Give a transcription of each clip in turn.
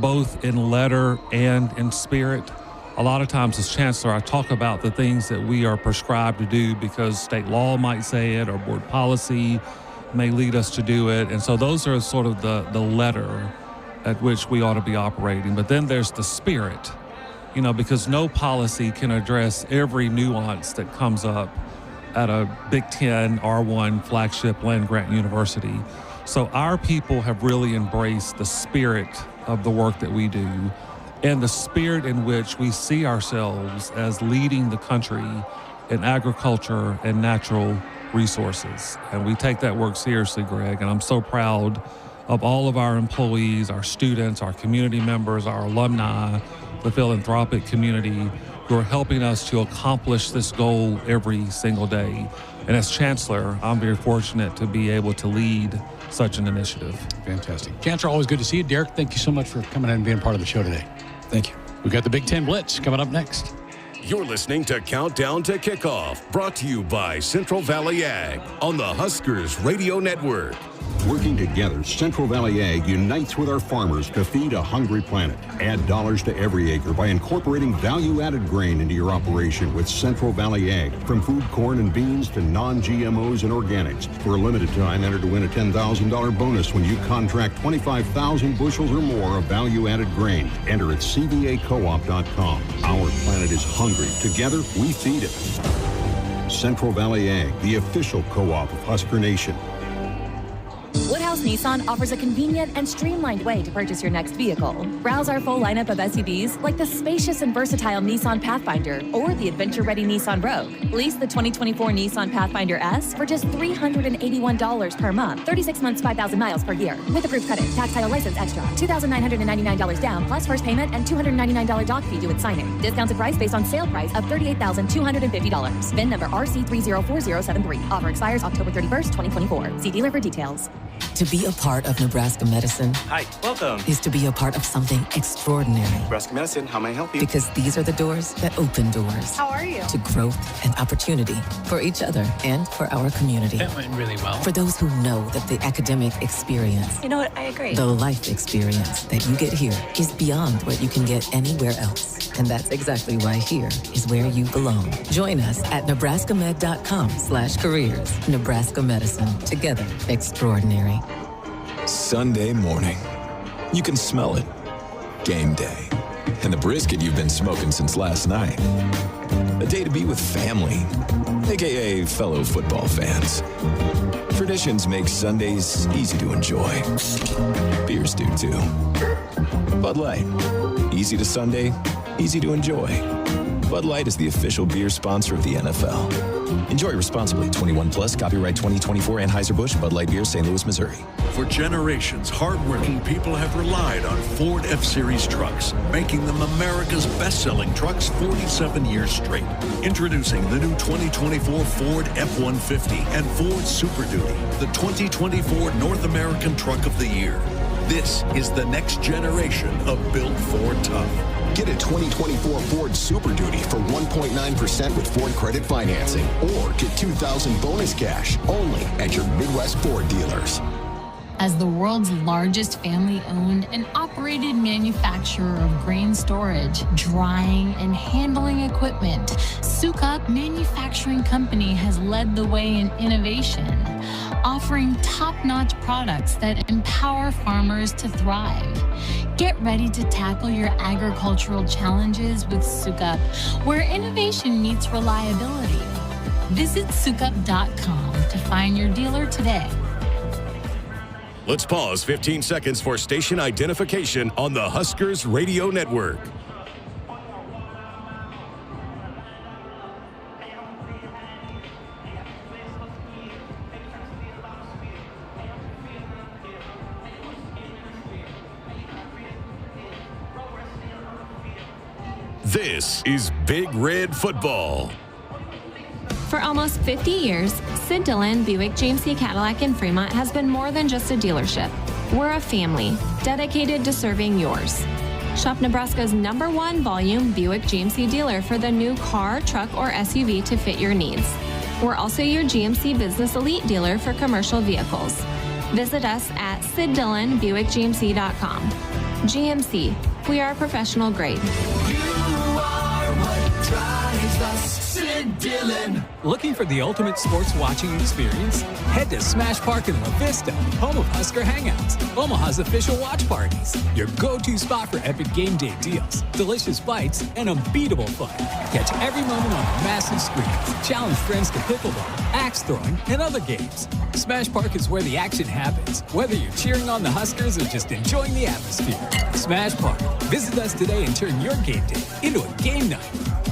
both in letter and in spirit. A lot of times as Chancellor, I talk about the things that we are prescribed to do because state law might say it or board policy may lead us to do it. And so those are sort of the letter at which we ought to be operating. But then there's the spirit, because no policy can address every nuance that comes up at a Big Ten R1 flagship land-grant university. So our people have really embraced the spirit of the work that we do and the spirit in which we see ourselves as leading the country in agriculture and natural resources. And we take that work seriously, Greg, and I'm so proud of all of our employees, our students, our community members, our alumni, the philanthropic community who are helping us to accomplish this goal every single day. And as Chancellor, I'm very fortunate to be able to lead such an initiative. Fantastic. Chancellor, always good to see you. Derek, thank you so much for coming in and being part of the show today. Thank you. We've got the Big Ten Blitz coming up next. You're listening to Countdown to Kickoff, brought to you by Central Valley Ag on the Huskers Radio Network. Working together, Central Valley Ag unites with our farmers to feed a hungry planet. Add dollars to every acre by incorporating value-added grain into your operation with Central Valley Ag. From food corn and beans to non-GMOs and organics. For a limited time, enter to win a $10,000 bonus when you contract 25,000 bushels or more of value-added grain. Enter at cvacoop.com. Our planet is hungry. Together, we feed it. Central Valley Ag, the official co-op of Husker Nation. Woodhouse Nissan offers a convenient and streamlined way to purchase your next vehicle. Browse our full lineup of SUVs like the spacious and versatile Nissan Pathfinder or the adventure-ready Nissan Rogue. Lease the 2024 Nissan Pathfinder S for just $381 per month, 36 months, 5,000 miles per year. With approved credit, tax, title, license extra, $2,999 down plus first payment and $299 doc fee due at signing. Discounted price based on sale price of $38,250. VIN number RC304073. Offer expires October 31st, 2024. See dealer for details. To be a part of Nebraska medicine Hi, welcome. is to be a part of something extraordinary. Nebraska Medicine, how may I help you? Because these are the doors that open doors. How are you? To growth and opportunity for each other and for our community. That went really well. For those who know that the academic experience, You know what? I agree. the life experience that you get here is beyond what you can get anywhere else. And that's exactly why here is where you belong. Join us at nebraskamed.com/careers. Nebraska Medicine. Together, extraordinary. Sunday morning. You can smell it. Game day. And the brisket you've been smoking since last night. A day to be with family, aka fellow football fans. Traditions make Sundays easy to enjoy. Beers do too. Bud Light. Easy to Sunday, easy to enjoy. Bud Light is the official beer sponsor of the NFL. Enjoy responsibly. 21 plus. Copyright 2024 Anheuser-Busch Bud Light Beer, St. Louis, Missouri. For generations, hardworking people have relied on Ford F-Series trucks, making them America's best-selling trucks 47 years straight. Introducing the new 2024 Ford F-150 and Ford Super Duty, the 2024 North American Truck of the Year. This is the next generation of built Ford tough. Get a 2024 Ford Super Duty for 1.9% with Ford credit financing, or get $2,000 bonus cash only at your Midwest Ford dealers. As the world's largest family-owned and operated manufacturer of grain storage, drying, and handling equipment, Sukup Manufacturing Company has led the way in innovation, offering top-notch products that empower farmers to thrive. Get ready to tackle your agricultural challenges with Sukup, where innovation meets reliability. Visit sukup.com to find your dealer today. Let's pause 15 seconds for station identification on the Huskers Radio Network. This is Big Red Football. For almost 50 years, Sid Dillon Buick GMC Cadillac in Fremont has been more than just a dealership. We're a family dedicated to serving yours. Shop Nebraska's #1 volume Buick GMC dealer for the new car, truck, or SUV to fit your needs. We're also your GMC Business Elite dealer for commercial vehicles. Visit us at SidDillonBuickGMC.com. GMC, we are professional grade. Looking for the ultimate sports watching experience? Head to Smash Park in La Vista, home of Husker Hangouts, Omaha's official watch parties. Your go-to spot for epic game day deals, delicious bites, and unbeatable fun. Catch every moment on massive screens. Challenge friends to pickleball, axe throwing, and other games. Smash Park is where the action happens, whether you're cheering on the Huskers or just enjoying the atmosphere. Smash Park. Visit us today and turn your game day into a game night.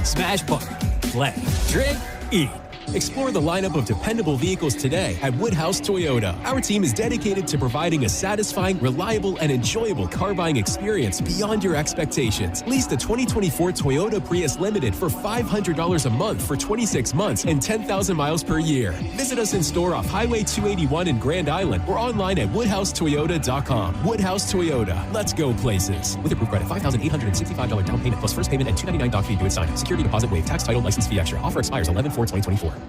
Smash Park. Play, drink, eat. Explore the lineup of dependable vehicles today at Woodhouse Toyota. Our team is dedicated to providing a satisfying, reliable, and enjoyable car buying experience beyond your expectations. Lease the 2024 Toyota Prius Limited for $500 a month for 26 months and 10,000 miles per year. Visit us in store off Highway 281 in Grand Island or online at woodhousetoyota.com. Woodhouse Toyota. Let's go places. With approved credit, $5,865 down payment plus first payment and $299 doc fee due at sign. Security deposit waived. Tax, title, license fee extra. Offer expires 11/4/2024.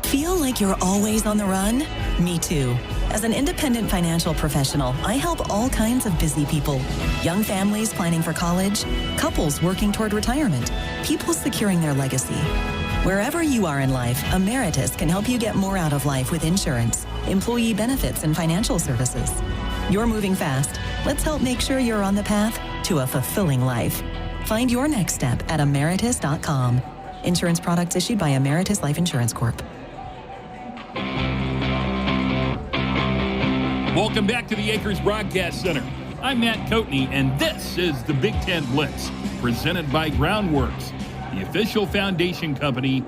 Feel like you're always on the run? Me too. As an independent financial professional, I help all kinds of busy people. Young families planning for college, couples working toward retirement, people securing their legacy. Wherever you are in life, Emeritus can help you get more out of life with insurance, employee benefits, and financial services. You're moving fast. Let's help make sure you're on the path to a fulfilling life. Find your next step at emeritus.com. Insurance products issued by Emeritus Life Insurance Corp. Welcome back to the Acres Broadcast Center. I'm Matt Coatney, and this is the Big Ten Blitz, presented by Groundworks, the official foundation company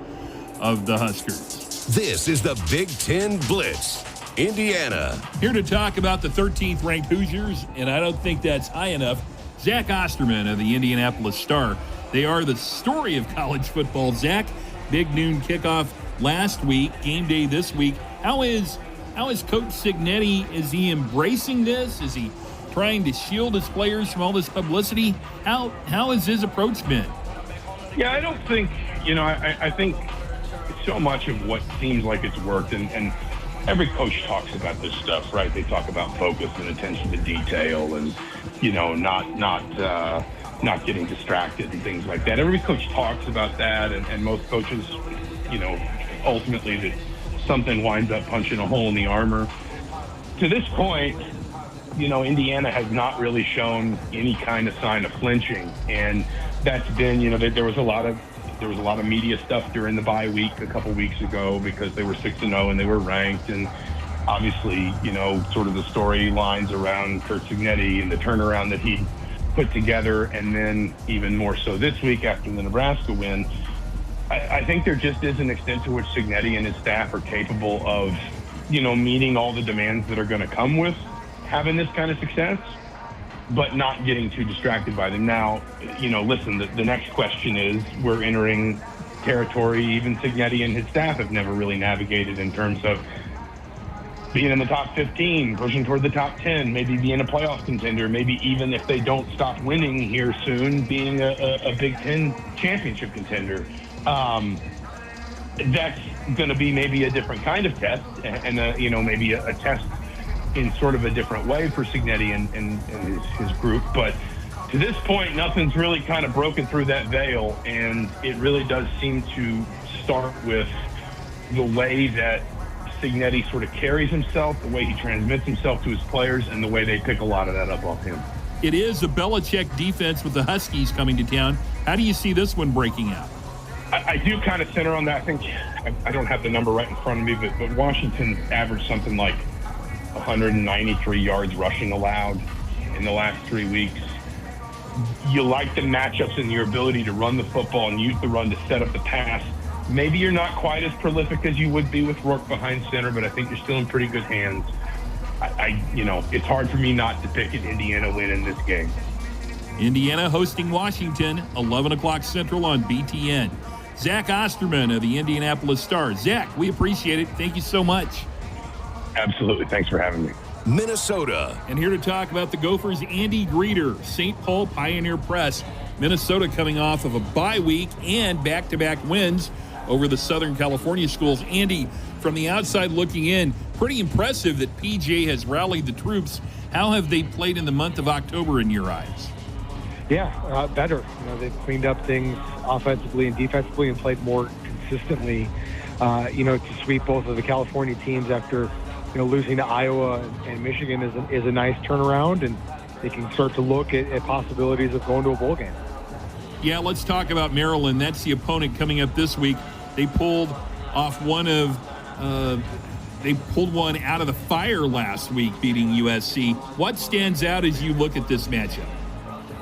of the Huskers. This is the Big Ten Blitz, Indiana. Here to talk about the 13th ranked Hoosiers, and I don't think that's high enough, Zach Osterman of the Indianapolis Star. They are the story of college football. Zach, big noon kickoff last week, game day this week. How is Coach Cignetti? Is he embracing this? Is he trying to shield his players from all this publicity? How has his approach been? Yeah, I don't think, I think so much of what seems like it's worked, and every coach talks about this stuff, right? They talk about focus and attention to detail and, not getting distracted and things like that. Every coach talks about that, and most coaches, ultimately that something winds up punching a hole in the armor. To this point, Indiana has not really shown any kind of sign of flinching, and that's been, there was a lot of media stuff during the bye week a couple weeks ago because they were 6-0 and they were ranked, and obviously, sort of the storylines around Curt Cignetti and the turnaround that he put together, and then even more so this week after the Nebraska win. I think there just is an extent to which Cignetti and his staff are capable of, meeting all the demands that are going to come with having this kind of success, but not getting too distracted by them. Now, listen, the next question is, we're entering territory even Cignetti and his staff have never really navigated in terms of being in the top 15, pushing toward the top 10, maybe being a playoff contender, maybe even if they don't stop winning here soon, being a Big Ten championship contender. That's going to be maybe a different kind of test, and maybe a test in sort of a different way for Cignetti and his group. But to this point, nothing's really kind of broken through that veil, and it really does seem to start with the way that Cignetti sort of carries himself, the way he transmits himself to his players, and the way they pick a lot of that up off him. It is a Belichick defense with the Huskies coming to town. How do you see this one breaking out? I do kind of center on that. I think I don't have the number right in front of me, but Washington averaged something like 193 yards rushing allowed in the last 3 weeks. You like the matchups and your ability to run the football and use the run to set up the pass. Maybe you're not quite as prolific as you would be with Rourke behind center, but I think you're still in pretty good hands. It's hard for me not to pick an Indiana win in this game. Indiana hosting Washington, 11 o'clock Central on BTN. Zach Osterman of the Indianapolis Star. Zach, we appreciate it. Thank you so much. Absolutely. Thanks for having me. Minnesota. And here to talk about the Gophers, Andy Greeter, St. Paul Pioneer Press. Minnesota coming off of a bye week and back-to-back wins over the Southern California schools. Andy, from the outside looking in, pretty impressive that PJ has rallied the troops. How have they played in the month of October in your eyes? Yeah, better. They've cleaned up things offensively and defensively and played more consistently. To sweep both of the California teams after, losing to Iowa and Michigan is a nice turnaround, and they can start to look at possibilities of going to a bowl game. Yeah, let's talk about Maryland. That's the opponent coming up this week. They pulled off one out of the fire last week, beating USC. What stands out as you look at this matchup?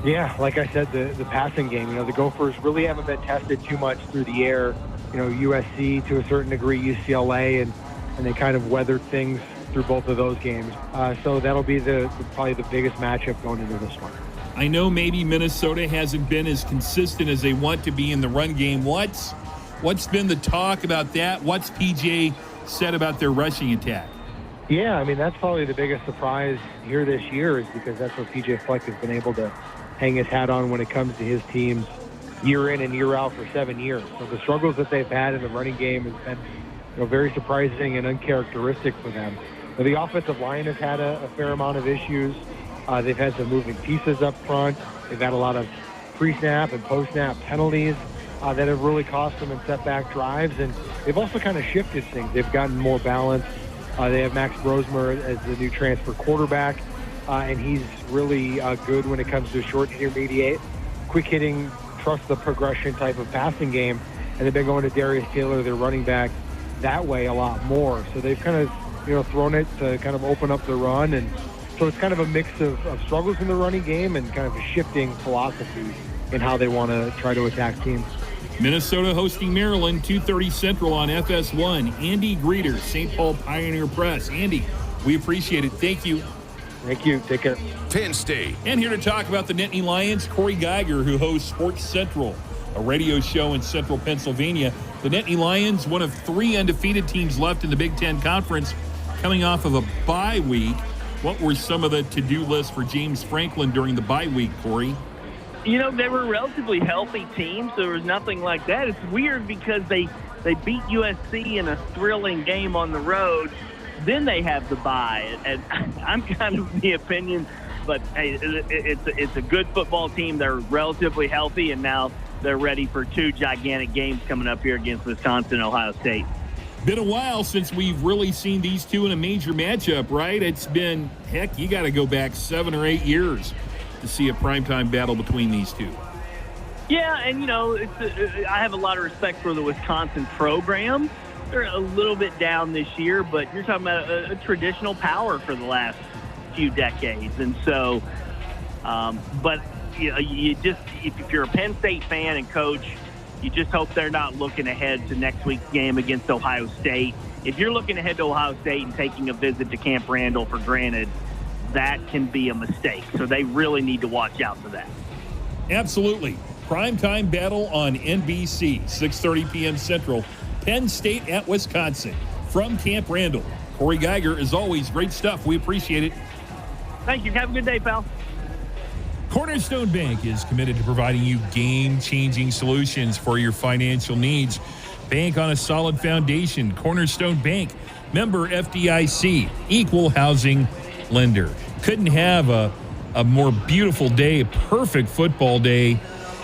Yeah, like I said, the passing game. The Gophers really haven't been tested too much through the air. USC to a certain degree, UCLA, and they kind of weathered things through both of those games. So that'll be probably the biggest matchup going into this one. I know maybe Minnesota hasn't been as consistent as they want to be in the run game. What's been the talk about that? What's PJ said about their rushing attack? Yeah, I mean, that's probably the biggest surprise here this year, is because that's what PJ Fleck has been able to hang his hat on when it comes to his teams year in and year out for 7 years. So the struggles that they've had in the running game has been very surprising and uncharacteristic for them. But the offensive line has had a fair amount of issues. They've had some moving pieces up front. They've had a lot of pre-snap and post-snap penalties that have really cost them in setback drives. And they've also kind of shifted things. They've gotten more balanced. They have Max Brosmer as the new transfer quarterback, and he's really good when it comes to short, intermediate, quick-hitting, trust the progression type of passing game. And they've been going to Darius Taylor, their running back, that way a lot more. So they've kind of thrown it to kind of open up the run. And so it's kind of a mix of struggles in the running game and kind of a shifting philosophy in how they want to try to attack teams. Minnesota hosting Maryland, 2:30 Central on FS1. Andy Greeter, St. Paul Pioneer Press. Andy, we appreciate it. Thank you. Thank you. Take care. Penn State. And here to talk about the Nittany Lions, Corey Geiger, who hosts Sports Central, a radio show in central Pennsylvania. The Nittany Lions, one of 3 undefeated teams left in the Big Ten Conference, coming off of a bye week. What were some of the to-do lists for James Franklin during the bye week, Corey? They were a relatively healthy team, so there was nothing like that. It's weird because they beat USC in a thrilling game on the road. Then they have the bye, and I'm kind of the opinion, but hey, it's a good football team. They're relatively healthy, and now they're ready for 2 gigantic games coming up here against Wisconsin and Ohio State. Been a while since we've really seen these two in a major matchup, right? It's been, heck, you got to go back 7 or 8 years to see a primetime battle between these two. Yeah, and, I have a lot of respect for the Wisconsin program. They're a little bit down this year, but you're talking about a traditional power for the last few decades. And so, but you just, if you're a Penn State fan and coach, you just hope they're not looking ahead to next week's game against Ohio State. If you're looking ahead to Ohio State and taking a visit to Camp Randall for granted, that can be a mistake. So they really need to watch out for that. Absolutely. Primetime battle on NBC, 6:30 p.m. Central. Penn State at Wisconsin. From Camp Randall, Corey Geiger, as always, great stuff. We appreciate it. Thank you. Have a good day, pal. Cornerstone Bank is committed to providing you game-changing solutions for your financial needs. Bank on a solid foundation. Cornerstone Bank, member FDIC, equal housing lender. Couldn't have a more beautiful day, a perfect football day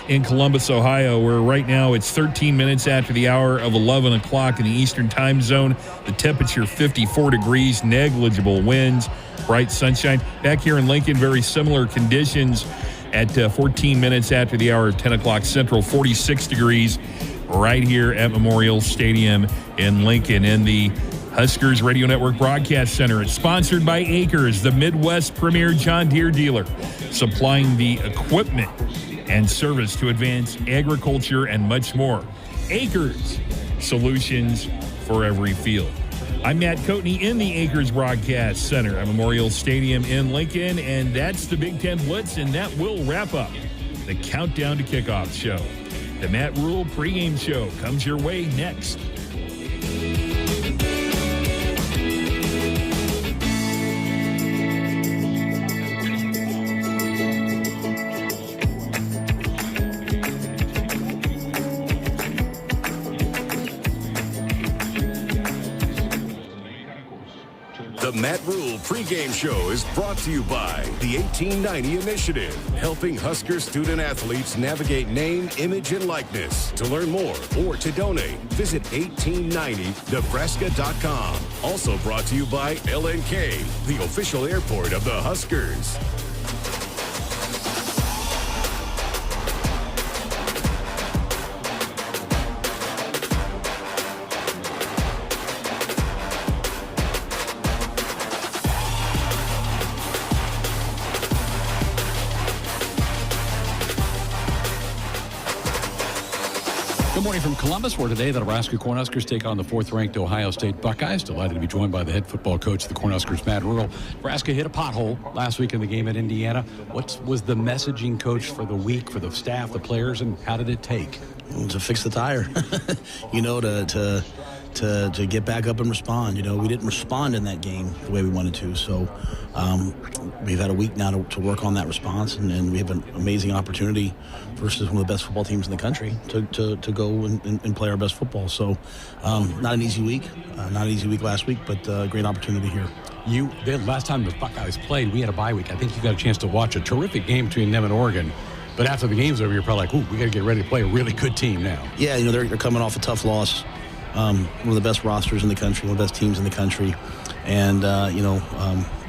in Columbus, Ohio, where right now it's 13 minutes after the hour of 11 o'clock in the Eastern time zone. The temperature 54 degrees, negligible winds, bright sunshine. Back here in Lincoln, very similar conditions at 14 minutes after the hour of 10 o'clock Central, 46 degrees right here at Memorial Stadium in Lincoln. In the Huskers Radio Network Broadcast Center, it's sponsored by Acres, the Midwest premier John Deere dealer, supplying the equipment and service to advance agriculture and much more. Acres, solutions for every field. I'm Matt Coatney in the Acres Broadcast Center at Memorial Stadium in Lincoln, and that's the Big Ten Blitz, and that will wrap up the Countdown to Kickoff show. The Matt Rhule pregame show comes your way next. Matt Rhule pregame show is brought to you by the 1890 Initiative, helping Husker student athletes navigate name, image, and likeness. To learn more or to donate, visit 1890nebraska.com. Also brought to you by LNK, the official airport of the Huskers. Good morning from Columbus, where today the Nebraska Cornhuskers take on the 4th-ranked Ohio State Buckeyes. Delighted to be joined by the head football coach of the Cornhuskers, Matt Rhule. Nebraska hit a pothole last week in the game at Indiana. What was the messaging, coach, for the week, for the staff, the players, and how did it take? To fix the tire, to get back up and respond. We didn't respond in that game the way we wanted to. So we've had a week now to work on that response, and we have an amazing opportunity versus one of the best football teams in the country to go and play our best football. So not an easy week, last week, but a great opportunity here. The last time the Buckeyes played, we had a bye week. I think you got a chance to watch a terrific game between them and Oregon. But after the game's over, you're probably like, ooh, we got to get ready to play a really good team now. Yeah, they're coming off a tough loss. One of the best rosters in the country, one of the best teams in the country. And,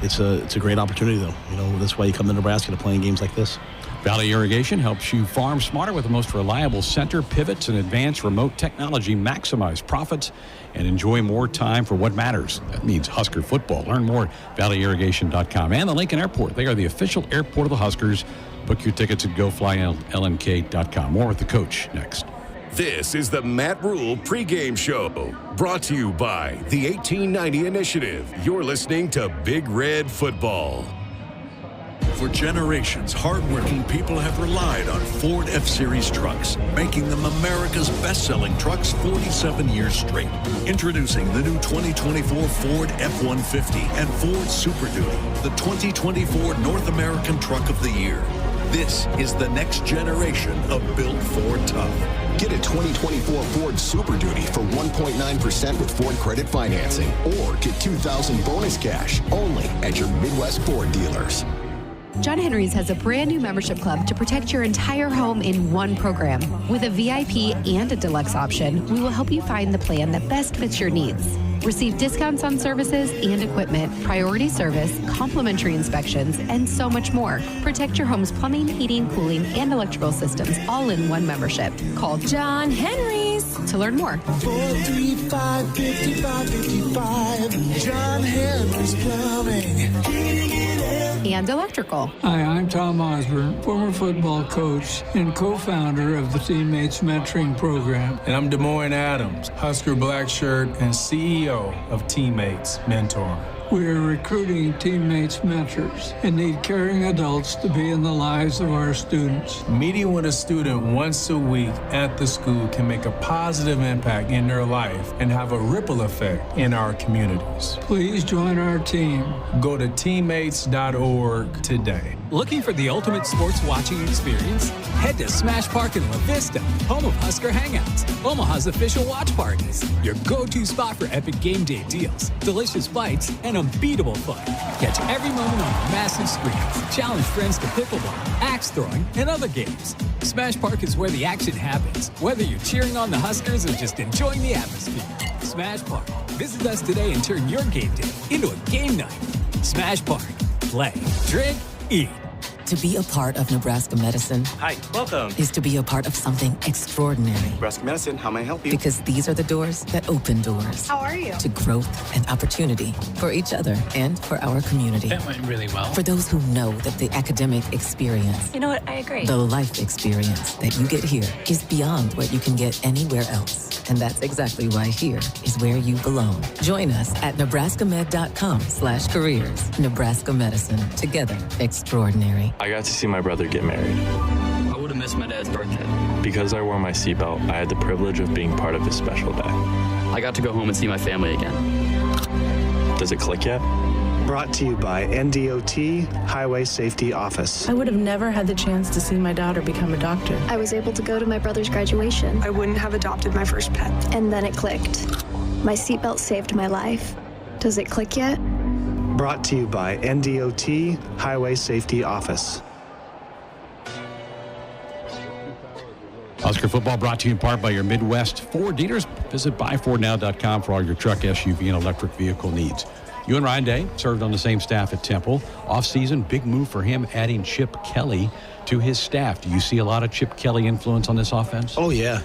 it's a great opportunity, though. That's why you come to Nebraska to play in games like this. Valley Irrigation helps you farm smarter with the most reliable center, pivots, and advanced remote technology. Maximize profits and enjoy more time for what matters. That means Husker football. Learn more at valleyirrigation.com. And the Lincoln Airport. They are the official airport of the Huskers. Book your tickets at goflylnk.com. More with the coach next. This is the Matt Rhule pregame show, brought to you by the 1890 Initiative. You're listening to Big Red Football. For generations, hardworking people have relied on Ford F-Series trucks, making them America's best-selling trucks 47 years straight. Introducing the new 2024 Ford F-150 and Ford Super Duty, the 2024 North American Truck of the Year. This is the next generation of built Ford tough. Get a 2024 Ford Super Duty for 1.9% with Ford credit financing, or get $2,000 bonus cash only at your Midwest Ford dealers. John Henry's has a brand new membership club to protect your entire home in one program. With a VIP and a deluxe option, we will help you find the plan that best fits your needs. Receive discounts on services and equipment, priority service, complimentary inspections, and so much more. Protect your home's plumbing, heating, cooling, and electrical systems all in one membership. Call John Henry's to learn more. 435-5555. John Henry's Plumbing. And electrical. Hi, I'm Tom Osborne, former football coach and co-founder of the Teammates Mentoring Program. And I'm Des Moines Adams, Husker Black Shirt and CEO of Teammates Mentor. We are recruiting teammates mentors and need caring adults to be in the lives of our students. Meeting with a student once a week at the school can make a positive impact in their life and have a ripple effect in our communities. Please join our team. Go to teammates.org today. Looking for the ultimate sports watching experience? Head to Smash Park in La Vista, home of Husker Hangouts, Omaha's official watch parties. Your go-to spot for epic game day deals, delicious bites, and unbeatable fun. Catch every moment on the massive screens. Challenge friends to pickleball, axe throwing, and other games. Smash Park is where the action happens, whether you're cheering on the Huskers or just enjoying the atmosphere. Smash Park. Visit us today and turn your game day into a game night. Smash Park. Play, drink, eat. To be a part of Nebraska medicine. Hi, welcome. Is to be a part of something extraordinary. Nebraska Medicine, how may I help you? Because these are the doors that open doors. How are you? To growth and opportunity for each other and for our community. That went really well. For those who know that the academic experience. You know what? I agree. The life experience that you get here is beyond what you can get anywhere else. And that's exactly why here is where you belong. Join us at nebraskamed.com/careers. Nebraska Medicine. Together, extraordinary. I got to see my brother get married. I would have missed my dad's birthday. Because I wore my seatbelt, I had the privilege of being part of his special day. I got to go home and see my family again. Does it click yet? Brought to you by NDOT Highway Safety Office. I would have never had the chance to see my daughter become a doctor. I was able to go to my brother's graduation. I wouldn't have adopted my first pet. And then it clicked. My seatbelt saved my life. Does it click yet? Brought to you by NDOT Highway Safety Office. Husker Football brought to you in part by your Midwest Ford dealers. Visit buyfordnow.com for all your truck, SUV, and electric vehicle needs. You and Ryan Day served on the same staff at Temple. Off-season, big move for him, adding Chip Kelly to his staff. Do you see a lot of Chip Kelly influence on this offense? Oh, yeah.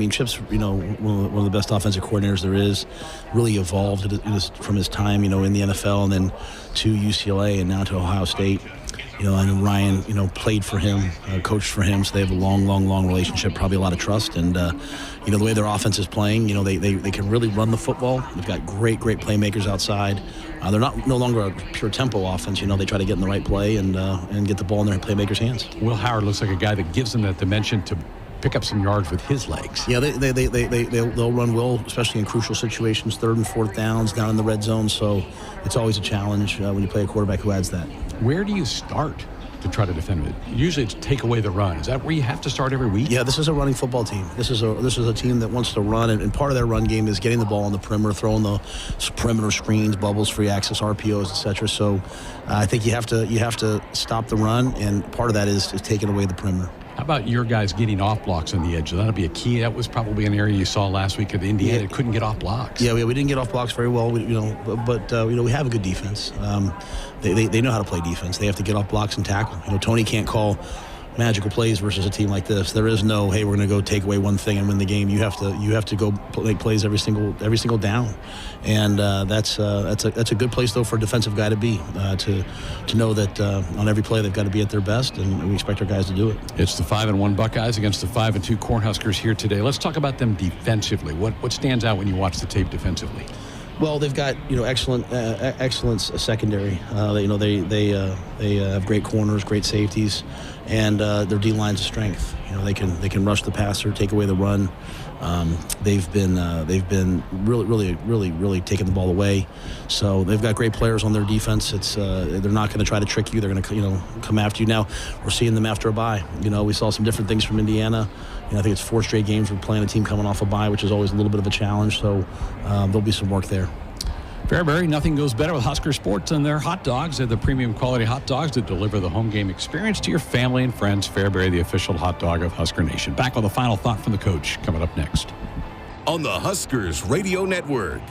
Chip's, one of the best offensive coordinators there is. Really evolved from his time, in the NFL and then to UCLA and now to Ohio State. I know Ryan, played for him, coached for him, so they have a long relationship, probably a lot of trust. And, the way their offense is playing, they can really run the football. They've got great playmakers outside. They're no longer a pure tempo offense. They try to get in the right play and get the ball in their playmakers' hands. Will Howard looks like a guy that gives them that dimension to pick up some yards with his legs. Yeah, they'll run well, especially in crucial situations, 3rd and 4th downs, down in the red zone. So it's always a challenge when you play a quarterback who adds that. Where do you start to try to defend it? Usually it's take away the run. Is that where you have to start every week? Yeah, this is a running football team. This is a team that wants to run, and part of their run game is getting the ball on the perimeter, throwing the perimeter screens, bubbles, free access, RPOs, etc. So I think you have to stop the run, and part of that is taking away the perimeter. How about your guys getting off blocks on the edge? That'll be a key. That was probably an area you saw last week at Indiana. It couldn't get off blocks. Yeah, we didn't get off blocks very well. But we have a good defense. They know how to play defense. They have to get off blocks and tackle. Tony can't call magical plays versus a team like this. There is no, hey, we're going to go take away one thing and win the game. You have to go make plays every single down, and that's a good place though for a defensive guy to be to know that on every play they've got to be at their best, and we expect our guys to do it. It's the 5-1 Buckeyes against the 5-2 Cornhuskers here today. Let's talk about them defensively. What stands out when you watch the tape defensively? Well, they've got excellent secondary. They have great corners, great safeties, and their D line's a strength. They can rush the passer, take away the run. They've been really taking the ball away. So they've got great players on their defense. They're not going to try to trick you. They're going to come after you. Now we're seeing them after a bye. We saw some different things from Indiana. I think it's 4 straight games we're playing a team coming off a bye, which is always a little bit of a challenge. So there'll be some work there. Fairbury, nothing goes better with Husker Sports and their hot dogs. They're the premium quality hot dogs that deliver the home game experience to your family and friends. Fairbury, the official hot dog of Husker Nation. Back with a final thought from the coach coming up next. On the Huskers Radio Network.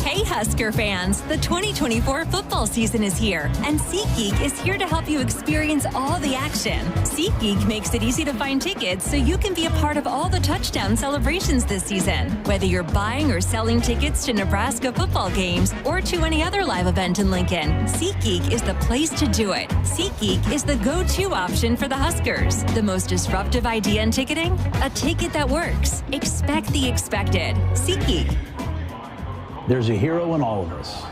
Hey Husker fans, the 2024 football season is here, and SeatGeek is here to help you experience all the action. SeatGeek makes it easy to find tickets so you can be a part of all the touchdown celebrations this season. Whether you're buying or selling tickets to Nebraska football games or to any other live event in Lincoln, SeatGeek is the place to do it. SeatGeek is the go-to option for the Huskers. The most disruptive idea in ticketing? A ticket that works. Expect the expected. SeatGeek. There's a hero in all of us.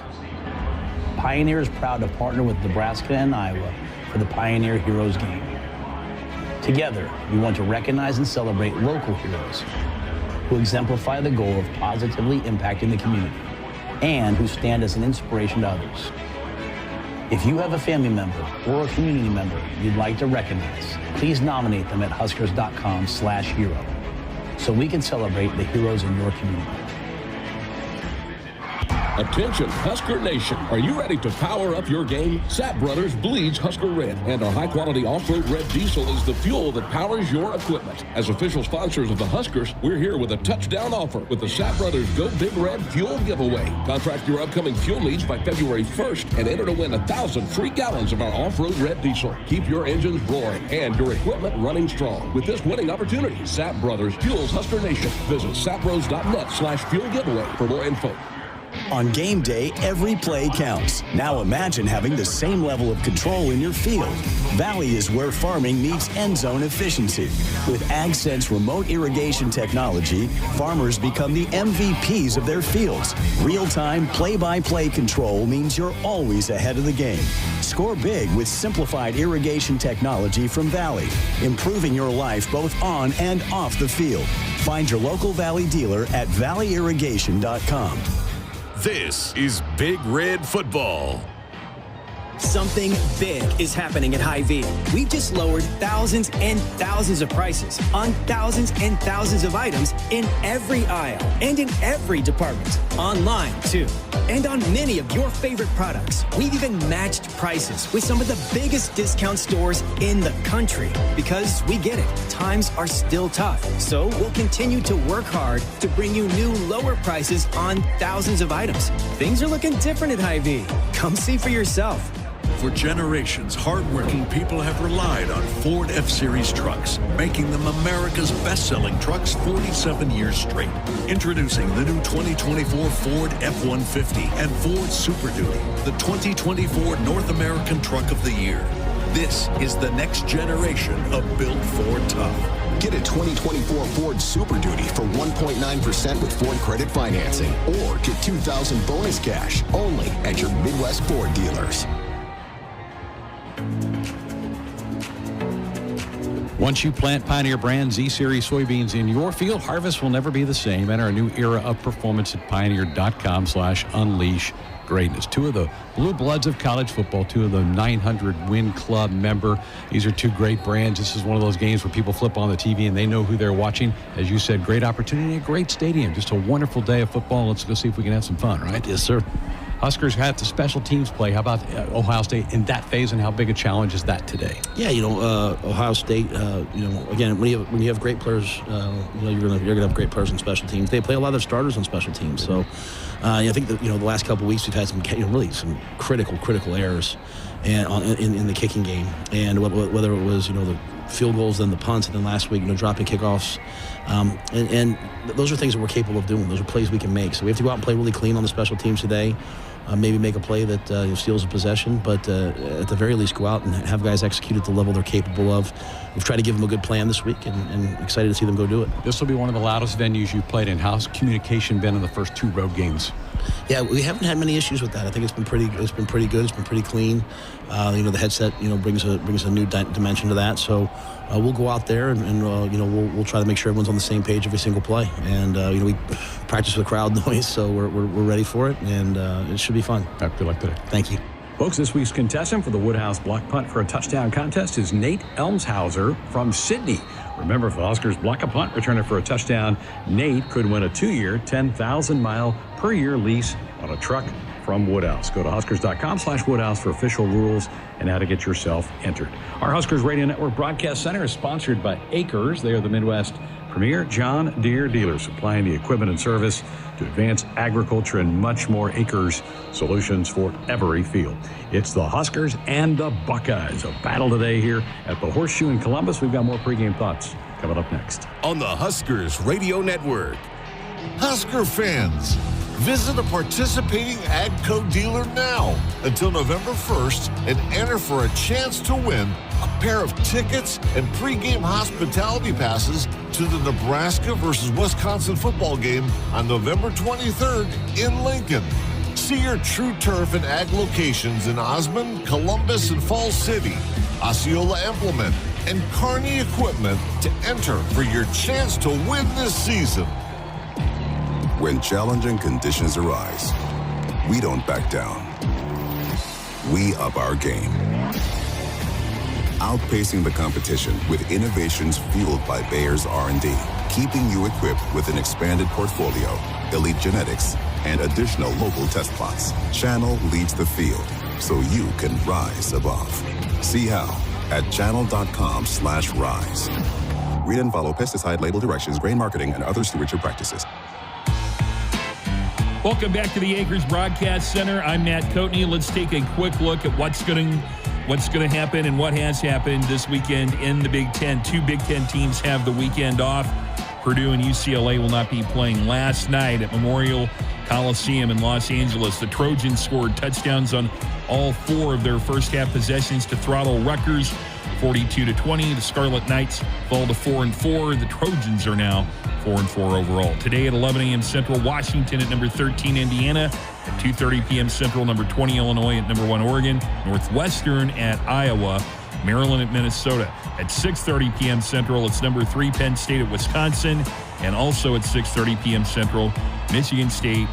Pioneer is proud to partner with Nebraska and Iowa for the Pioneer Heroes Game. Together, we want to recognize and celebrate local heroes who exemplify the goal of positively impacting the community and who stand as an inspiration to others. If you have a family member or a community member you'd like to recognize, please nominate them at huskers.com/hero so we can celebrate the heroes in your community. Attention, Husker Nation. Are you ready to power up your game? Sapp Brothers bleeds Husker Red, and our high-quality off-road red diesel is the fuel that powers your equipment. As official sponsors of the Huskers, we're here with a touchdown offer with the Sapp Brothers Go Big Red Fuel Giveaway. Contract your upcoming fuel needs by February 1st and enter to win 1,000 free gallons of our off-road red diesel. Keep your engines roaring and your equipment running strong. With this winning opportunity, Sapp Brothers fuels Husker Nation. Visit sappbros.net/fuel giveaway for more info. On game day, every play counts. Now imagine having the same level of control in your field. Valley is where farming meets end zone efficiency. With AgSense remote irrigation technology, farmers become the MVPs of their fields. Real-time, play-by-play control means you're always ahead of the game. Score big with simplified irrigation technology from Valley, improving your life both on and off the field. Find your local Valley dealer at valleyirrigation.com. This is Big Red Football. Something big is happening at Hy-Vee. We've just lowered thousands and thousands of prices on thousands and thousands of items in every aisle and in every department. Online, too. And on many of your favorite products. We've even matched prices with some of the biggest discount stores in the country. Because we get it, times are still tough. So we'll continue to work hard to bring you new lower prices on thousands of items. Things are looking different at Hy-Vee. Come see for yourself. For generations, hardworking people have relied on Ford F-Series trucks, making them America's best-selling trucks 47 years straight. Introducing the new 2024 Ford F-150 and Ford Super Duty, the 2024 North American Truck of the Year. This is the next generation of Built Ford Tough. Get a 2024 Ford Super Duty for 1.9% with Ford credit financing, or get $2,000 bonus cash only at your Midwest Ford dealers. Once you plant Pioneer brand Z-Series soybeans in your field, harvest will never be the same. Enter a new era of performance at pioneer.com/unleash greatness. Two of the blue bloods of college football, two of the 900-win club member. These are two great brands. This is one of those games where people flip on the TV and they know who they're watching. As you said, great opportunity, a great stadium. Just a wonderful day of football. Let's go see if we can have some fun, right? Yes, sir. Huskers had the special teams play. How about Ohio State in that phase, and how big a challenge is that today? Yeah, Ohio State. Again, when you have great players, you're gonna have great players on special teams. They play a lot of their starters on special teams. So, I think that the last couple of weeks we've had some some critical errors, and in the kicking game, and whether it was the field goals, then the punts, and then last week dropping kickoffs, and those are things that we're capable of doing. Those are plays we can make. So we have to go out and play really clean on the special teams today. Maybe make a play that steals a possession, but at the very least go out and have guys execute at the level they're capable of. We've tried to give them a good plan this week, and excited to see them go do it. This will be one of the loudest venues you've played in. How's communication been in the first two road games? Yeah, we haven't had many issues with that. I think it's been pretty good. It's been pretty clean. The headset brings a new dimension to that. So we'll go out there and we'll try to make sure everyone's on the same page every single play. And we practice with crowd noise, so we're ready for it, and it should be fun. Good luck today. Thank you. Folks, this week's contestant for the Woodhouse block punt for a touchdown contest is Nate Elmshauser from Sydney. Remember, if the Huskers block a punt, return it for a touchdown, Nate could win a 2-year, 10,000-mile-per-year lease on a truck from Woodhouse. Go to Huskers.com/Woodhouse for official rules and how to get yourself entered. Our Huskers Radio Network Broadcast Center is sponsored by Acres. They are the Midwest premier John Deere dealer, supplying the equipment and service to advance agriculture and much more. Acres, solutions for every field. It's the Huskers and the Buckeyes. A battle today here at the Horseshoe in Columbus. We've got more pregame thoughts coming up next on the Huskers Radio Network. Husker fans, visit a participating AGCO dealer now until November 1st and enter for a chance to win a pair of tickets and pregame hospitality passes to the Nebraska versus Wisconsin football game on November 23rd in Lincoln. See your True Turf and Ag locations in Osmond, Columbus, and Falls City, Osceola Implement, and Kearney Equipment to enter for your chance to win this season. When challenging conditions arise, we don't back down. We up our game. Outpacing the competition with innovations fueled by Bayer's R&D, keeping you equipped with an expanded portfolio, elite genetics, and additional local test plots. Channel leads the field, so you can rise above. See how at channel.com/rise. Read and follow pesticide label directions, grain marketing, and other stewardship practices. Welcome back to the Acres Broadcast Center. I'm Matt Coatney. Let's take a quick look at what's going to happen and what has happened this weekend in the Big Ten. Two Big Ten teams have the weekend off. Purdue and UCLA will not be playing. Last night at Memorial Coliseum in Los Angeles, the Trojans scored touchdowns on all four of their first half possessions to throttle Rutgers 42-20. The Scarlet Knights fall to 4-4. The Trojans are now 4-4 overall. Today at 11 a.m. Central, Washington at number 13, Indiana. At 2:30 p.m. Central, number 20, Illinois at number 1, Oregon. Northwestern at Iowa. Maryland at Minnesota. At 6:30 p.m. Central, it's number 3, Penn State at Wisconsin. And also at 6:30 p.m. Central, Michigan State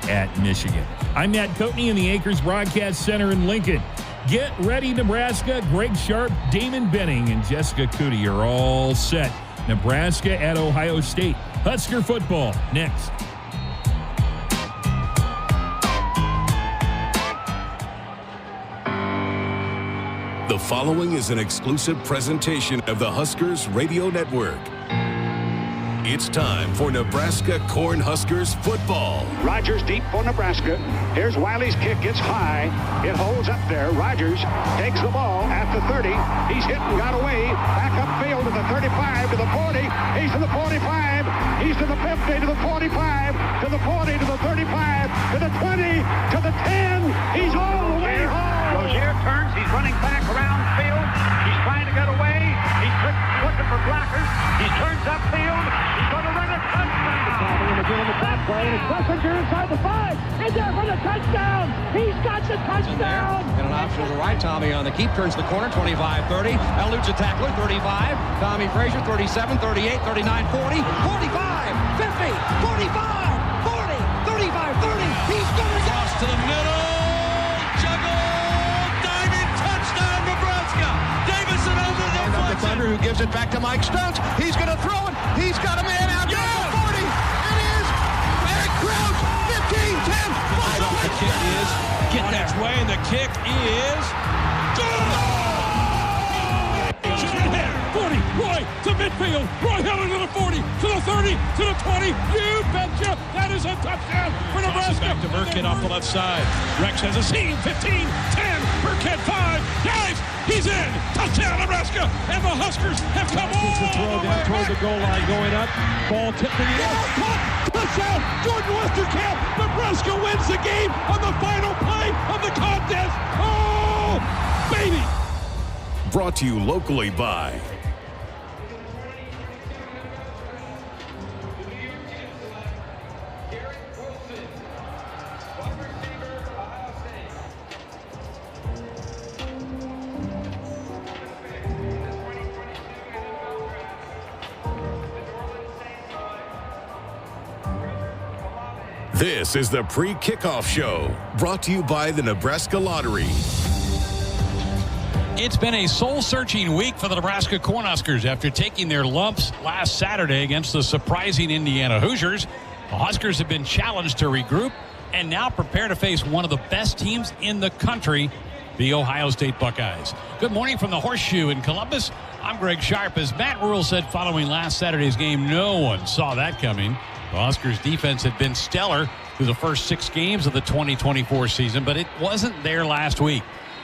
at Michigan. I'm Matt Coatney in the Acres Broadcast Center in Lincoln. Get ready, Nebraska. Greg Sharp, Damon Benning, and Jessica Cootie are all set. Nebraska at Ohio State. Husker football next. The following is an exclusive presentation of the Huskers Radio Network. It's time for Nebraska Cornhuskers football. Rogers deep for Nebraska. Here's Wiley's kick. It's high. It holds up there. Rogers takes the ball at the 30. He's hit and got away. Back upfield to the 35, to the 40. He's to the 45. He's to the 50, to the 45, to the 40, to the 35, to the 20, to the 10. He's all the way home. Rozier turns. He's running back around field. He's trying to get away. He's looking for blockers. He turns upfield. He's going to run a touchdown. In the back play, and it's Schlesinger inside the 5. He's there for the touchdown. He's got the touchdown. And an option to the right. Tommy on the keep, turns the corner, 25-30. Eludes a tackler, 35. Tommy Frazier, 37, 38, 39, 40, 45, 50, 45, 40, 35, 30. He's going to go to the middle. Juggle. Diving touchdown, Nebraska. Davison over the deflection. Thunder, who gives it back to Mike Stokes. He's going to throw it. He's got a man out there. 40. It is Eric Crouch. 15, 10, 5. The kick is getting its way, and the kick is good. 40, Roy to midfield. Roy Heller to the 40, to the 30, to the 20. You betcha. That is a touchdown for Nebraska. Back to Burkett off the left side. Rex has a seam. 15, 10. Burkett 5. Guys, he's in. Touchdown, Nebraska. And the Huskers have come all the way down toward the goal line going up. Ball tipped in the air. Touchdown, Jordan Westerkamp. Nebraska wins the game on the final play of the contest. Oh, baby. Brought to you locally by This is the pre-kickoff show, brought to you by the Nebraska Lottery. It's been a soul-searching week for the Nebraska Cornhuskers after taking their lumps last Saturday against the surprising Indiana Hoosiers. The Huskers have been challenged to regroup and now prepare to face one of the best teams in the country, the Ohio State Buckeyes. Good morning from the Horseshoe in Columbus. I'm Greg Sharp. As Matt Rhule said following last Saturday's game, no one saw that coming. The Huskers defense had been stellar through the first 6 games of the 2024 season, but it wasn't there last week.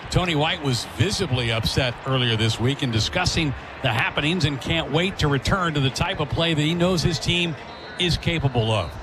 Tony White was visibly upset earlier this week in discussing the happenings and can't wait to return to the type of play that he knows his team is capable of.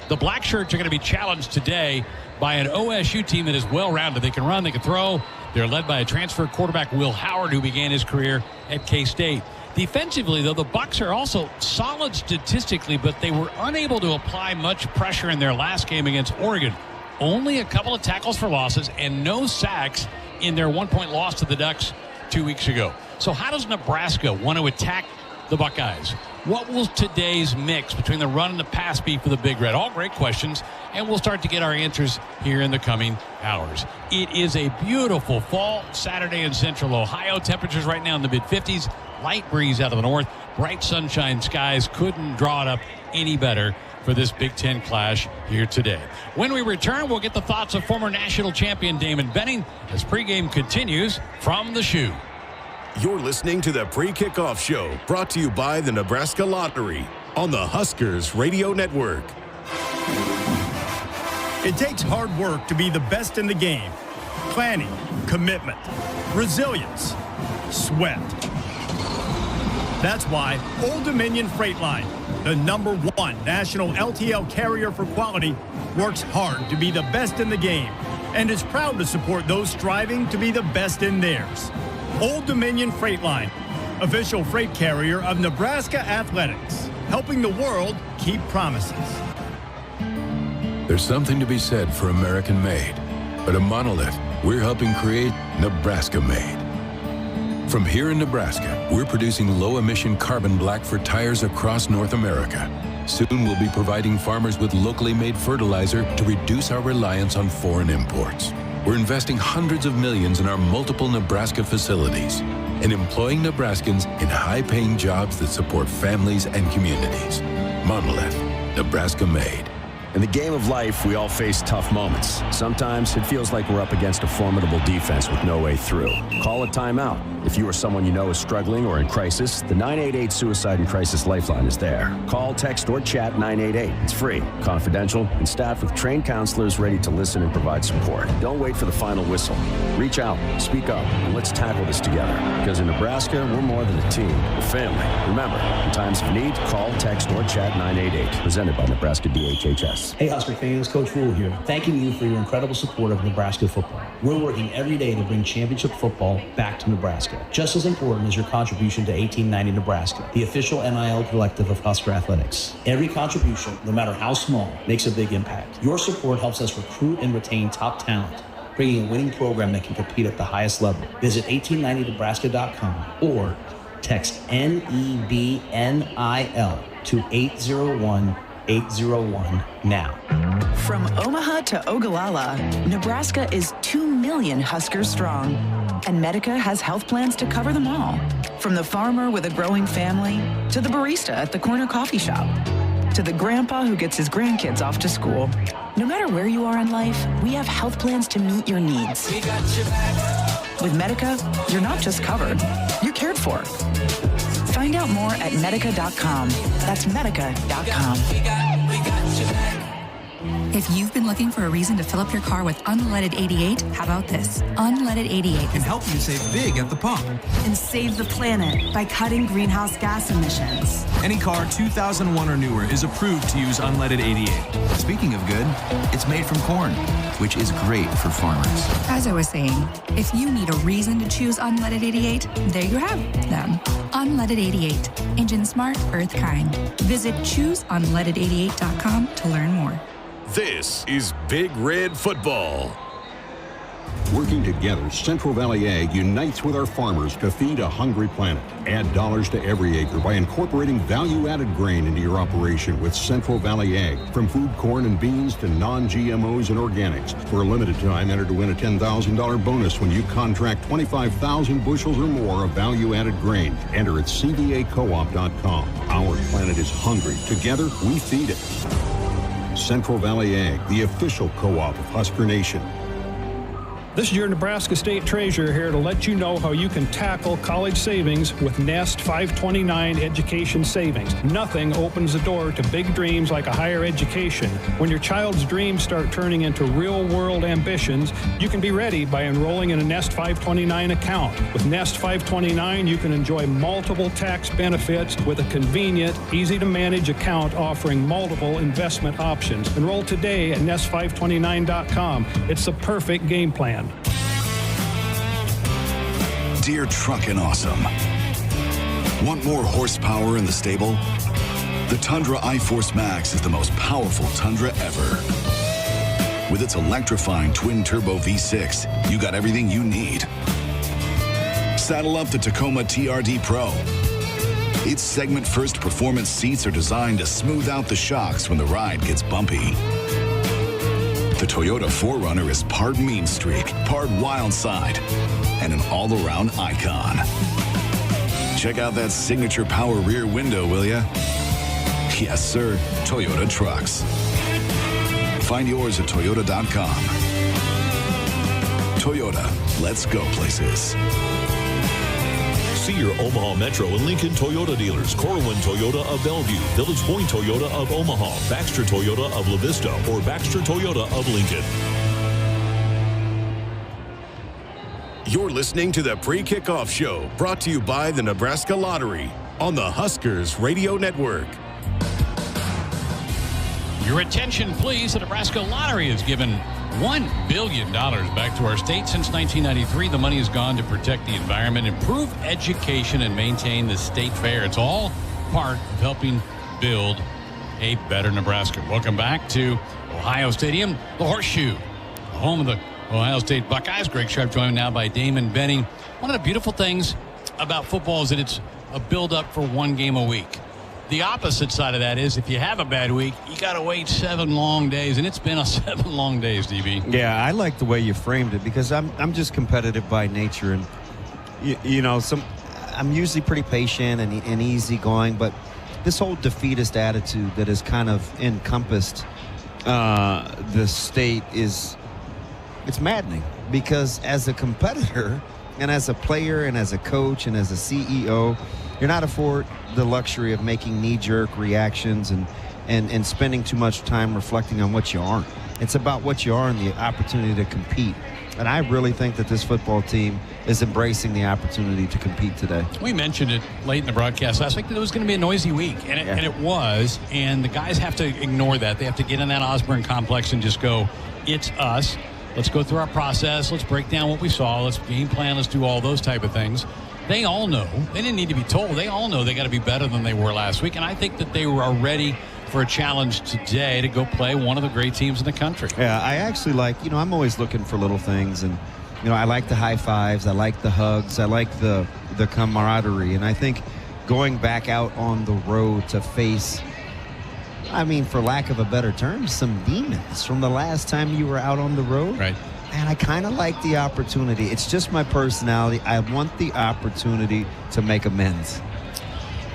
The Black Shirts are going to be challenged today by an OSU team that is well-rounded. They can run, they can throw. They're led by a transfer quarterback, Will Howard, who began his career at K-State. Defensively, though, the Bucs are also solid statistically, but they were unable to apply much pressure in their last game against Oregon. Only a couple of tackles for losses and no sacks in their 1-point loss to the Ducks 2 weeks ago. So how does Nebraska want to attack the Buckeyes? What will today's mix between the run and the pass be for the Big Red? All great questions, and we'll start to get our answers here in the coming hours. It is a beautiful fall Saturday in Central Ohio. Temperatures right now in the mid-50s. Light breeze out of the north. Bright sunshine skies. Couldn't draw it up any better for this Big Ten clash here today. When we return, we'll get the thoughts of former national champion Damon Benning as pregame continues from the Shoe. You're listening to the pre-kickoff show, brought to you by the Nebraska Lottery on the Huskers Radio Network. It takes hard work to be the best in the game. Planning, commitment, resilience, sweat. That's why Old Dominion Freight Line, the #1 national LTL carrier for quality, works hard to be the best in the game and is proud to support those striving to be the best in theirs. Old Dominion Freight Line, official freight carrier of Nebraska Athletics, helping the world keep promises. There's something to be said for American-made, but at Monolith, we're helping create Nebraska-made. From here in Nebraska, we're producing low-emission carbon black for tires across North America. Soon we'll be providing farmers with locally made fertilizer to reduce our reliance on foreign imports. we're investing hundreds of millions in our multiple Nebraska facilities and employing Nebraskans in high-paying jobs that support families and communities. Monolith, Nebraska made. In the game of life, we all face tough moments. Sometimes it feels like we're up against a formidable defense with no way through. Call a timeout. If you or someone you know is struggling or in crisis, the 988 Suicide and Crisis Lifeline is there. Call, text, or chat 988. It's free, confidential, and staffed with trained counselors ready to listen and provide support. Don't wait for the final whistle. Reach out, speak up, and let's tackle this together. Because in Nebraska, we're more than a team. We're family. Remember, in times of need, call, text, or chat 988. Presented by Nebraska DHHS. Hey Husker fans, Coach Rhule here, thanking you for your incredible support of Nebraska football. We're working every day to bring championship football back to Nebraska. Just as important is your contribution to 1890 Nebraska, the official NIL collective of Husker Athletics. Every contribution, no matter how small, makes a big impact. Your support helps us recruit and retain top talent, bringing a winning program that can compete at the highest level. Visit 1890nebraska.com or text NEBNIL to 801-801 now. From Omaha to Ogallala, Nebraska is 2 million Huskers strong. And Medica has health plans to cover them all. From the farmer with a growing family, to the barista at the corner coffee shop, to the grandpa who gets his grandkids off to school. No matter where you are in life, we have health plans to meet your needs. We got your back. With Medica, you're not just covered, you're cared for. Find out more at medica.com. That's medica.com. If you've been looking for a reason to fill up your car with unleaded 88, how about this? Unleaded 88 can help you save big at the pump and save the planet by cutting greenhouse gas emissions. Any car 2001 or newer is approved to use unleaded 88. Speaking of good, it's made from corn, which is great for farmers. As I was saying, if you need a reason to choose unleaded 88, there you have them. Unleaded 88. Engine smart, earth kind. Visit chooseunleaded88.com to learn more. This is Big Red Football. Working together, Central Valley Ag unites with our farmers to feed a hungry planet. Add dollars to every acre by incorporating value-added grain into your operation with Central Valley Ag. From food corn and beans to non-GMOs and organics. For a limited time, enter to win a $10,000 bonus when you contract 25,000 bushels or more of value-added grain. Enter at cvacoop.com. Our planet is hungry. Together, we feed it. Central Valley Ag, the official co-op of Husker Nation. This is your Nebraska State Treasurer here to let you know how you can tackle college savings with Nest 529 Education Savings. Nothing opens the door to big dreams like a higher education. When your child's dreams start turning into real-world ambitions, you can be ready by enrolling in a Nest 529 account. With Nest 529, you can enjoy multiple tax benefits with a convenient, easy-to-manage account offering multiple investment options. Enroll today at nest529.com. It's the perfect game plan. Dear Truckin' Awesome. Want more horsepower in the stable? The Tundra iForce Max is the most powerful Tundra ever. With its electrifying twin-turbo V6, you got everything you need. Saddle up the Tacoma TRD Pro. Its segment-first performance seats are designed to smooth out the shocks when the ride gets bumpy. The Toyota 4Runner is part mean streak, part wild side, and an all-around icon. Check out that signature power rear window, will ya? Yes, sir, Toyota trucks. Find yours at Toyota.com. Toyota, let's go places. See your Omaha Metro and Lincoln Toyota dealers. Corwin Toyota of Bellevue, Village Point Toyota of Omaha, Baxter Toyota of La Vista, or Baxter Toyota of Lincoln. You're listening to the Pre-Kickoff Show, brought to you by the Nebraska Lottery on the Huskers Radio Network. Your attention, please. The Nebraska Lottery has given $1 billion back to our state since 1993. The money has gone to protect the environment, improve education, and maintain the state fair. It's all part of helping build a better Nebraska. Welcome back to Ohio Stadium, the Horseshoe, home of the Ohio State Buckeyes. Greg Sharp joined now by Damon Benning. One of the beautiful things about football is that it's a build-up for one game a week. The opposite side of that is if you have a bad week, you got to wait 7 long days, and it's been a 7 long days, DB. Yeah, I like the way you framed it because I'm just competitive by nature, and I'm usually pretty patient and easygoing, but this whole defeatist attitude that has kind of encompassed the state it's maddening because as a competitor and as a player and as a coach and as a CEO, you're not afforded the luxury of making knee-jerk reactions and spending too much time reflecting on what you aren't. It's about what you are and the opportunity to compete. And I really think that this football team is embracing the opportunity to compete today. We mentioned it late in the broadcast last week that it was going to be a noisy week, and it was. And the guys have to ignore that. They have to get in that Osborne complex and just go, it's us. Let's go through our process. Let's break down what we saw. Let's game plan. Let's do all those type of things. They all know. They didn't need to be told. They all know they got to be better than they were last week. And I think that they were ready for a challenge today to go play one of the great teams in the country. Yeah, I actually I'm always looking for little things, and I like the high fives, I like the hugs, I like the camaraderie, and I think going back out on the road to face, for lack of a better term, some demons from the last time you were out on the road. Right. And I kind of like the opportunity. It's just my personality. I want the opportunity to make amends.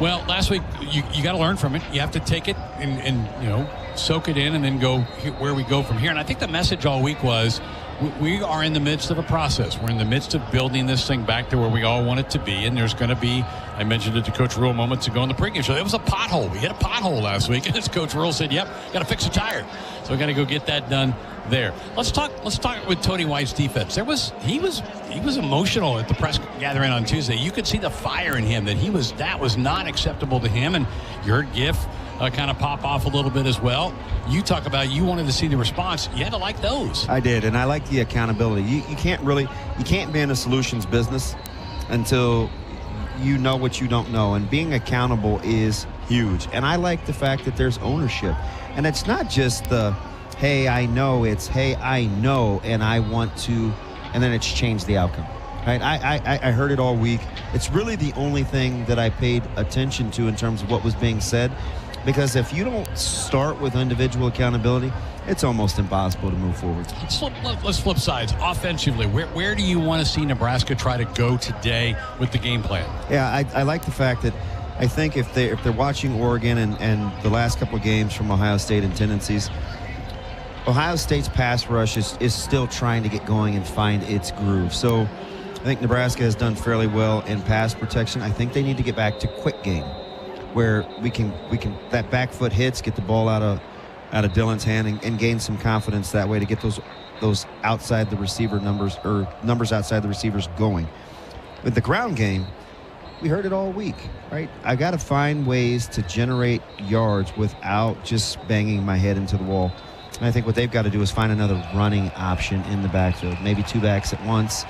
Well, last week, you got to learn from it. You have to take it and soak it in and then go where we go from here. And I think the message all week was we are in the midst of a process. We're in the midst of building this thing back to where we all want it to be. And there's going to be, I mentioned it to Coach Rhule moments ago in the pregame show, it was a pothole. We hit a pothole last week. And as Coach Rhule said, yep, got to fix a tire. So we got to go get that done there. Let's talk with Tony White's defense. He was emotional at the press gathering on Tuesday. You could see the fire in him that was not acceptable to him. And you heard Giff kind of pop off a little bit as well. You talk about you wanted to see the response. You had to like those. I did, and I like the accountability. You can't be in a solutions business until you know what you don't know, and being accountable is huge. And I like the fact that there's ownership, and it's not just the hey, I know, it's hey, I know, and I want to, and then it's changed the outcome. Right? I heard it all week. It's really the only thing that I paid attention to in terms of what was being said, because if you don't start with individual accountability, it's almost impossible to move forward. Let's flip sides. Offensively, where do you want to see Nebraska try to go today with the game plan? Yeah, I like the fact that I think if they're watching Oregon and the last couple of games from Ohio State and tendencies, Ohio State's pass rush is still trying to get going and find its groove. So I think Nebraska has done fairly well in pass protection. I think they need to get back to quick game, where we can that back foot hits, get the ball out of Dylan's hand and gain some confidence that way to get those outside the receiver numbers outside the receivers going. With the ground game, we heard it all week, right? I got to find ways to generate yards without just banging my head into the wall. And I think what they've got to do is find another running option in the backfield. Maybe two backs at once,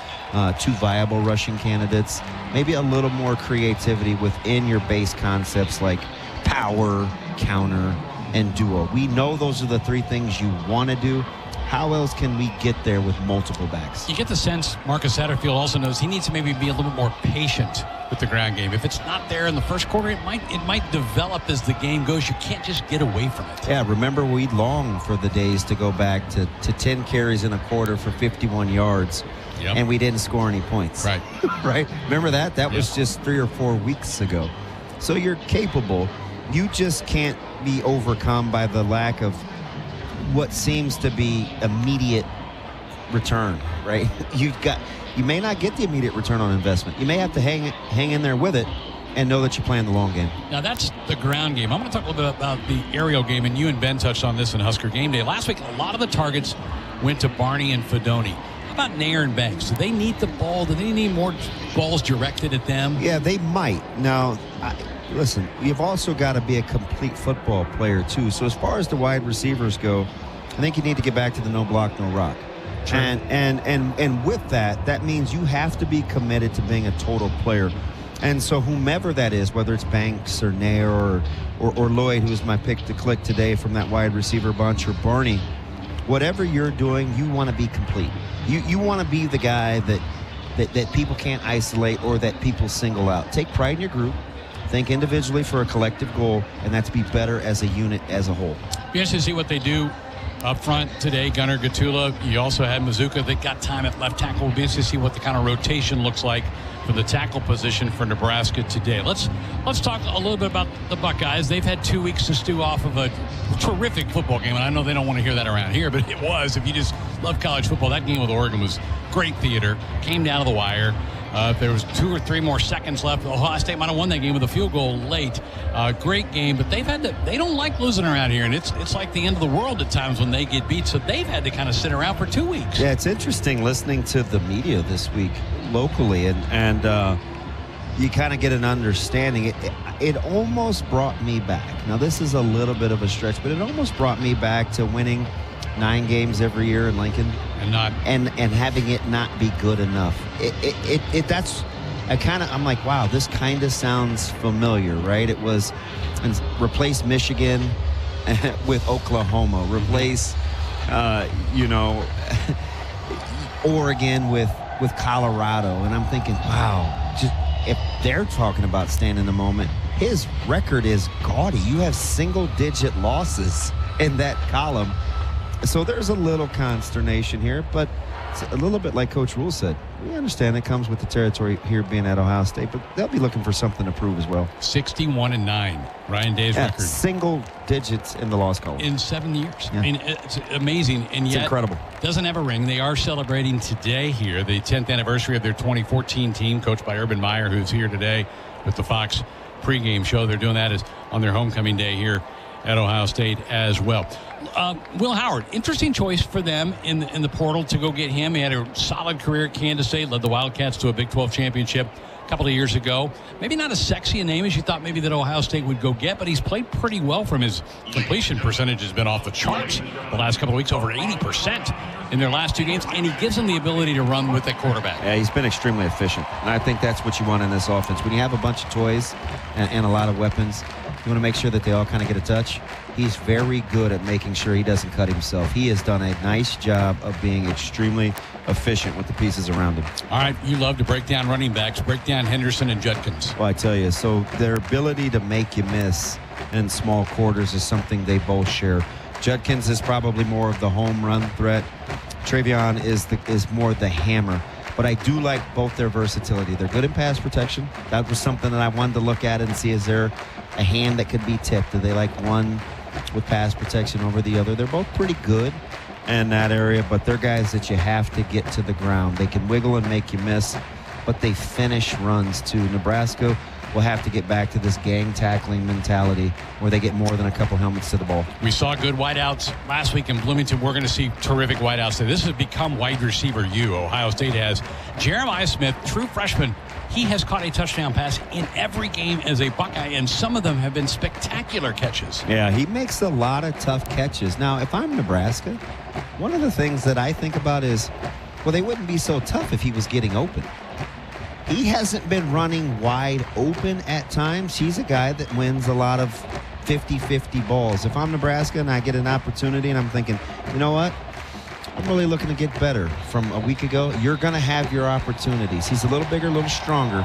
two viable rushing candidates, maybe a little more creativity within your base concepts like power, counter, and duo. We know those are the three things you want to do. How else can we get there with multiple backs? You get the sense Marcus Satterfield also knows he needs to maybe be a little bit more patient with the ground game. If it's not there in the first quarter, it might develop as the game goes. You can't just get away from it. Yeah, remember we longed for the days to go back to 10 carries in a quarter for 51 yards, and we didn't score any points. Right. Right? Remember that? That was just 3 or 4 weeks ago. So you're capable. You just can't be overcome by the lack of what seems to be immediate return, right? You may not get the immediate return on investment. You may have to hang in there with it and know that you're playing the long game. Now that's the ground game. I'm going to talk a little bit about the aerial game, and you and Ben touched on this in Husker Game Day. Last week, a lot of the targets went to Barney and Fedoni. How about Nair and Banks? Do they need the ball? Do they need more balls directed at them? Yeah, they might. Now, listen, you've also got to be a complete football player, too. So as far as the wide receivers go, I think you need to get back to the no block, no rock. Sure. And with that means you have to be committed to being a total player. And so whomever that is, whether it's Banks or Nair or Lloyd, who was my pick to click today from that wide receiver bunch, or Barney, whatever you're doing, you want to be complete. You want to be the guy that people can't isolate or that people single out. Take pride in your group. think individually for a collective goal, and that's be better as a unit as a whole. Be interested to see what they do up front today. Gunnar Gatula. You also had Mazuka that got time at left tackle. We'll be interested to see what the kind of rotation looks like for the tackle position for Nebraska today. Let's talk a little bit about the Buckeyes. They've had 2 weeks to stew off of a terrific football game, and I know they don't want to hear that around here, but it was. If you just love college football, that game with Oregon was great theater. Came down to the wire. If there was 2 or 3 more seconds left, Ohio State might have won that game with a field goal late. Great game, but they don't like losing around here, and it's like the end of the world at times when they get beat, so they've had to kind of sit around for 2 weeks. Yeah, it's interesting listening to the media this week locally, and you kind of get an understanding. It almost brought me back. Now, this is a little bit of a stretch, but it almost brought me back to winning 9 games every year in Lincoln and having it not be good enough. I'm like, wow, this kind of sounds familiar, right? It was replace Michigan with Oklahoma, replace Oregon with Colorado, and I'm thinking, wow, just if they're talking about staying in the moment, his record is gaudy. You have single-digit losses in that column. So there's a little consternation here, but it's a little bit like Coach Rhule said. We understand it comes with the territory here being at Ohio State, but they'll be looking for something to prove as well. 61-9, Ryan Day's record. Single digits in the loss column. In 7 years. Yeah. I mean, it's amazing. And yet, it's incredible. Doesn't have a ring. They are celebrating today here, the 10th anniversary of their 2014 team, coached by Urban Meyer, who's here today with the Fox pregame show. They're doing that on their homecoming day here at Ohio State as well. Will Howard, interesting choice for them in the portal to go get him. He had a solid career at Kansas State, led the Wildcats to a Big 12 championship a couple of years ago. Maybe not as sexy a name as you thought maybe that Ohio State would go get, but he's played pretty well from his completion percentage has been off the charts the last couple of weeks, over 80% in their last 2 games, and he gives them the ability to run with that quarterback. Yeah, he's been extremely efficient, and I think that's what you want in this offense. When you have a bunch of toys and a lot of weapons, you want to make sure that they all kind of get a touch. He's very good at making sure he doesn't cut himself. He has done a nice job of being extremely efficient with the pieces around him. All right, you love to break down running backs, break down Henderson and Judkins. Well, I tell you, so their ability to make you miss in small quarters is something they both share. Judkins is probably more of the home run threat. Travion is more the hammer. But I do like both their versatility. They're good in pass protection. That was something that I wanted to look at and see, is there a hand that could be tipped? Do they like one with pass protection over the other? They're both pretty good in that area, but they're guys that you have to get to the ground. They can wiggle and make you miss, but they finish runs too. Nebraska will have to get back to this gang tackling mentality where they get more than a couple helmets to the ball. We saw good wideouts last week in Bloomington. We're going to see terrific wideouts today. This has become wide receiver U. Ohio State has Jeremiah Smith, true freshman. He has caught a touchdown pass in every game as a Buckeye, and some of them have been spectacular catches. Yeah, he makes a lot of tough catches. Now, if I'm Nebraska, one of the things that I think about is, well, they wouldn't be so tough if he was getting open. He hasn't been running wide open at times. He's a guy that wins a lot of 50-50 balls. If I'm Nebraska and I get an opportunity and I'm thinking, you know what? I'm really looking to get better from a week ago. You're going to have your opportunities. He's a little bigger, a little stronger.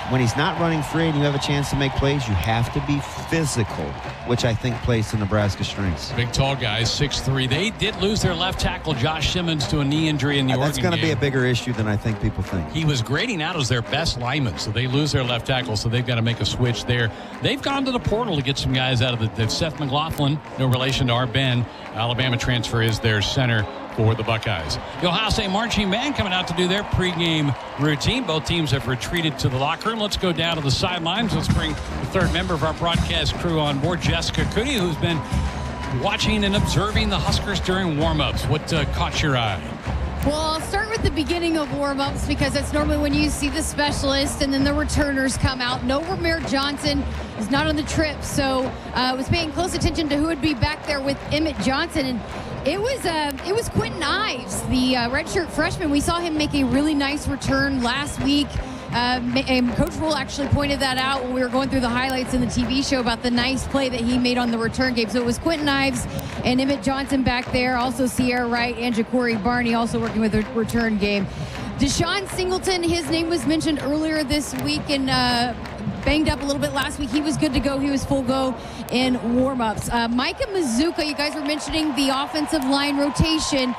When he's not running free and you have a chance to make plays, you have to be physical, which I think plays to Nebraska's strengths. Big, tall guys, 6'3". They did lose their left tackle, Josh Simmons, to a knee injury in the Oregon game. That's going to be a bigger issue than I think people think. He was grading out as their best lineman, so they lose their left tackle, so they've got to make a switch there. They've gone to the portal to get some guys out of the Seth McLaughlin, no relation to our Ben. Alabama transfer is their center for the Buckeyes. The Ohio State marching band coming out to do their pregame routine. Both teams have retreated to the locker room. Let's go down to the sidelines. Let's bring the third member of our broadcast crew on board, Jessica Cooney, who's been watching and observing the Huskers during warm-ups. What caught your eye? Well, I'll start with the beginning of warm-ups because that's normally when you see the specialists and then the returners come out. No Ramir Johnson is not on the trip, so I was paying close attention to who would be back there with Emmett Johnson, and it was Quentin Ives, the redshirt freshman. We saw him make a really nice return last week. And Coach Rhule actually pointed that out when we were going through the highlights in the TV show about the nice play that he made on the return game. So it was Quentin Ives and Emmett Johnson back there. Also Sierra Wright and Ja'Cory Barney also working with the return game. Deshaun Singleton, his name was mentioned earlier this week in banged up a little bit last week. He was good to go. He was full go in warm-ups. Micah Mazuka, you guys were mentioning the offensive line rotation.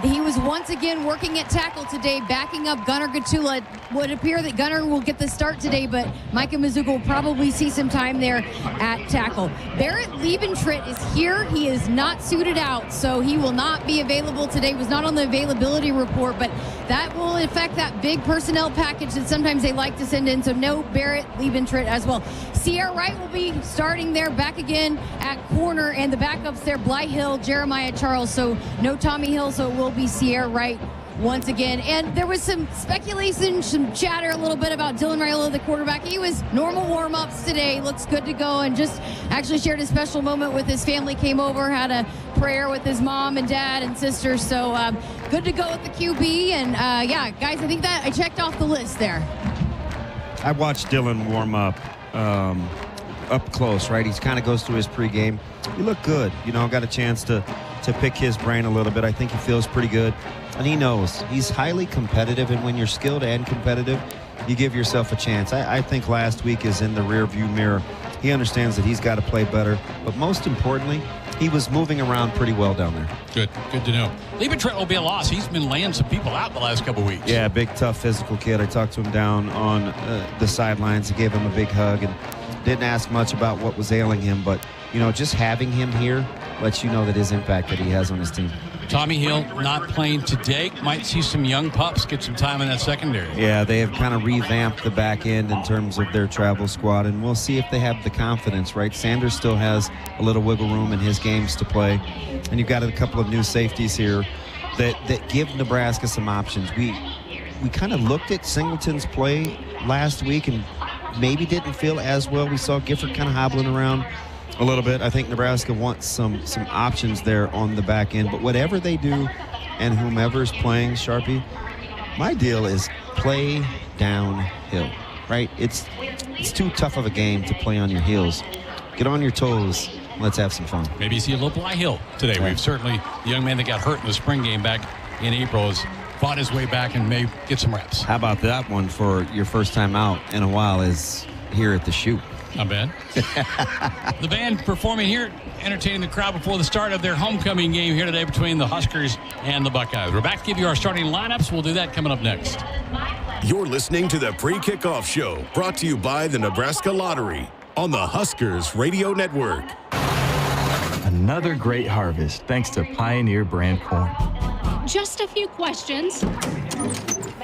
He was once again working at tackle today, backing up Gunnar Gatula. It would appear that Gunnar will get the start today, but Micah Mazuka will probably see some time there at tackle. Barrett Liebentritt is here. He is not suited out, so he will not be available today. Was not on the availability report, but that will affect that big personnel package that sometimes they like to send in, so no Barrett Liebentritt as well. Sierra Wright will be starting there back again at corner, and the backups there, Blythe Hill, Jeremiah Charles, so no Tommy Hill, so it will be Sierra Wright once again. And there was some speculation, some chatter a little bit about Dylan Raiola, the quarterback. He was normal warm-ups today, looks good to go, and just actually shared a special moment with his family, came over, had a prayer with his mom and dad and sister, so good to go with the QB. And yeah, guys, I think that I checked off the list there. I watched Dylan warm up close, right? He kind of goes through his pregame. He looked good. You know, got a chance to pick his brain a little bit. I think he feels pretty good. And he knows he's highly competitive. And when you're skilled and competitive, you give yourself a chance. I think last week is in the rearview mirror. He understands that he's got to play better. But most importantly, he was moving around pretty well down there. Good to know. Liebentritt will be a loss. He's been laying some people out the last couple weeks. Yeah, big, tough, physical kid. I talked to him down on the sidelines. I gave him a big hug and didn't ask much about what was ailing him. But, you know, just having him here lets you know that his impact that he has on his team. Tommy Hill not playing today. Might see some young pups get some time in that secondary. Yeah, they have kind of revamped the back end in terms of their travel squad, and we'll see if they have the confidence, right? Sanders still has a little wiggle room in his games to play, and you've got a couple of new safeties here that give Nebraska some options. We kind of looked at Singleton's play last week and maybe didn't feel as well. We saw Gifford kind of hobbling around a little bit. I think Nebraska wants some options there on the back end. But whatever they do and whomever's playing, Sharpie, my deal is play downhill, right? It's too tough of a game to play on your heels. Get on your toes. Let's have some fun. Maybe you see a little Blythe Hill today. Yeah. We've certainly, the young man that got hurt in the spring game back in April has fought his way back and may get some reps. How about that one for your first time out in a while is here at the shoot? Not bad. The band performing here, entertaining the crowd before the start of their homecoming game here today between the Huskers and the Buckeyes. We're back to give you our starting lineups. We'll do that coming up next. You're listening to the Pre-Kickoff Show, brought to you by the Nebraska Lottery on the Huskers Radio Network. Another great harvest thanks to Pioneer brand corn. Just a few questions.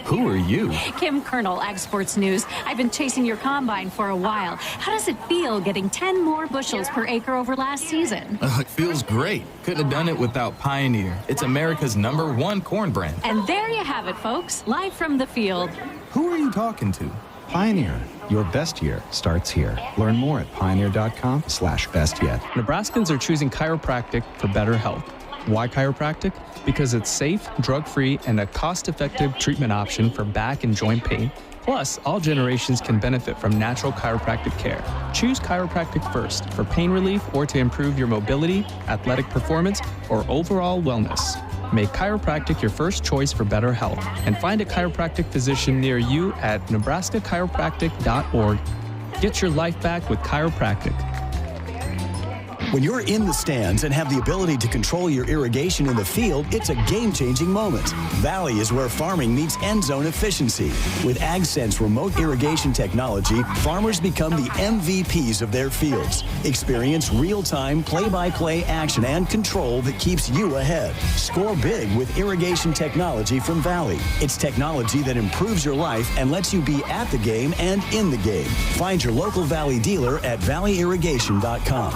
Who are you? Kim Kernel, Ag Sports News. I've been chasing your combine for a while. How does it feel getting 10 more bushels per acre over last season? It feels great. Couldn't have done it without Pioneer. It's America's #1 corn brand. And there you have it, folks. Live from the field. Who are you talking to? Pioneer. Your best year starts here. Learn more at pioneer.com/bestyet. Nebraskans are choosing chiropractic for better health. Why chiropractic? Because it's safe, drug-free, and a cost-effective treatment option for back and joint pain. Plus, all generations can benefit from natural chiropractic care. Choose chiropractic first for pain relief or to improve your mobility, athletic performance, or overall wellness. Make chiropractic your first choice for better health, and find a chiropractic physician near you at nebraska-chiropractic.org. Get your life back with chiropractic. When you're in the stands and have the ability to control your irrigation in the field, it's a game-changing moment. Valley is where farming meets end zone efficiency. With AgSense remote irrigation technology, farmers become the MVPs of their fields. Experience real-time, play-by-play action and control that keeps you ahead. Score big with irrigation technology from Valley. It's technology that improves your life and lets you be at the game and in the game. Find your local Valley dealer at valleyirrigation.com.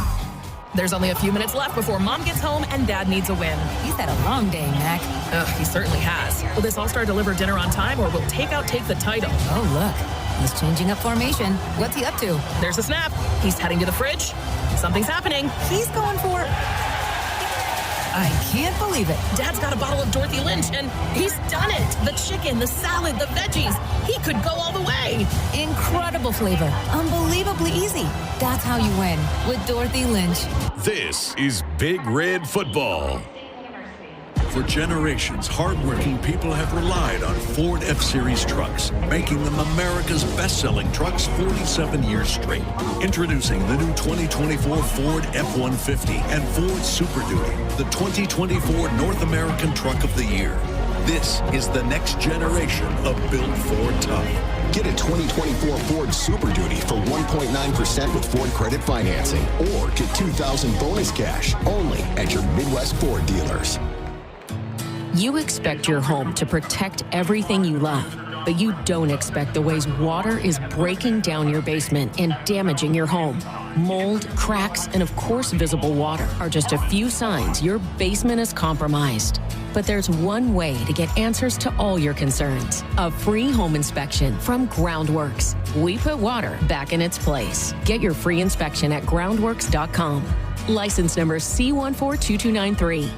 There's only a few minutes left before Mom gets home and Dad needs a win. He's had a long day, Mac. He certainly has. Will this All-Star deliver dinner on time, or will Takeout take the title? Oh, look. He's changing up formation. What's he up to? There's a snap. He's heading to the fridge. Something's happening. He's going for... I can't believe it. Dad's got a bottle of Dorothy Lynch, and he's done it. The chicken, the salad, the veggies. He could go all the way. Incredible flavor. Unbelievably easy. That's how you win with Dorothy Lynch. This is Big Red Football. For generations, hardworking people have relied on Ford F-Series trucks, making them America's best-selling trucks 47 years straight. Introducing the new 2024 Ford F-150 and Ford Super Duty, the 2024 North American Truck of the Year. This is the next generation of Built Ford Tough. Get a 2024 Ford Super Duty for 1.9% with Ford credit financing, or get $2,000 bonus cash only at your Midwest Ford dealers. You expect your home to protect everything you love, but you don't expect the ways water is breaking down your basement and damaging your home. Mold, cracks, and of course visible water are just a few signs your basement is compromised. But there's one way to get answers to all your concerns. A free home inspection from Groundworks. We put water back in its place. Get your free inspection at groundworks.com. License number C142293.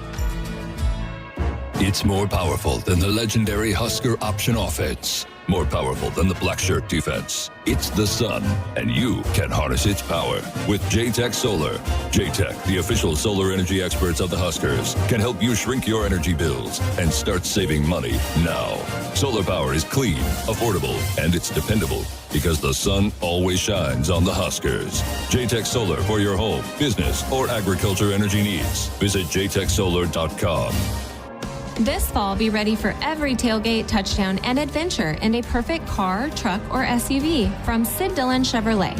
It's more powerful than the legendary Husker option offense. More powerful than the black shirt defense. It's the sun, and you can harness its power with J-Tech Solar. J-Tech, the official solar energy experts of the Huskers, can help you shrink your energy bills and start saving money now. Solar power is clean, affordable, and it's dependable because the sun always shines on the Huskers. J-Tech Solar for your home, business, or agriculture energy needs. Visit jtechsolar.com. This fall, be ready for every tailgate, touchdown, and adventure in a perfect car, truck, or SUV from Sid Dillon Chevrolet.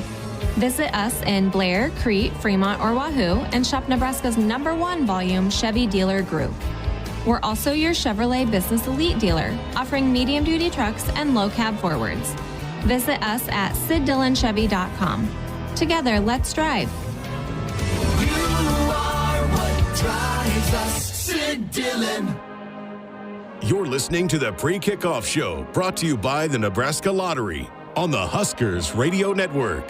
Visit us in Blair, Crete, Fremont, or Wahoo and shop Nebraska's #1 volume Chevy dealer group. We're also your Chevrolet Business Elite dealer, offering medium-duty trucks and low-cab forwards. Visit us at SidDillonChevy.com. Together, let's drive. You are what drives us, Sid Dillon. You're listening to the Pre-Kickoff Show, brought to you by the Nebraska Lottery on the Huskers Radio Network.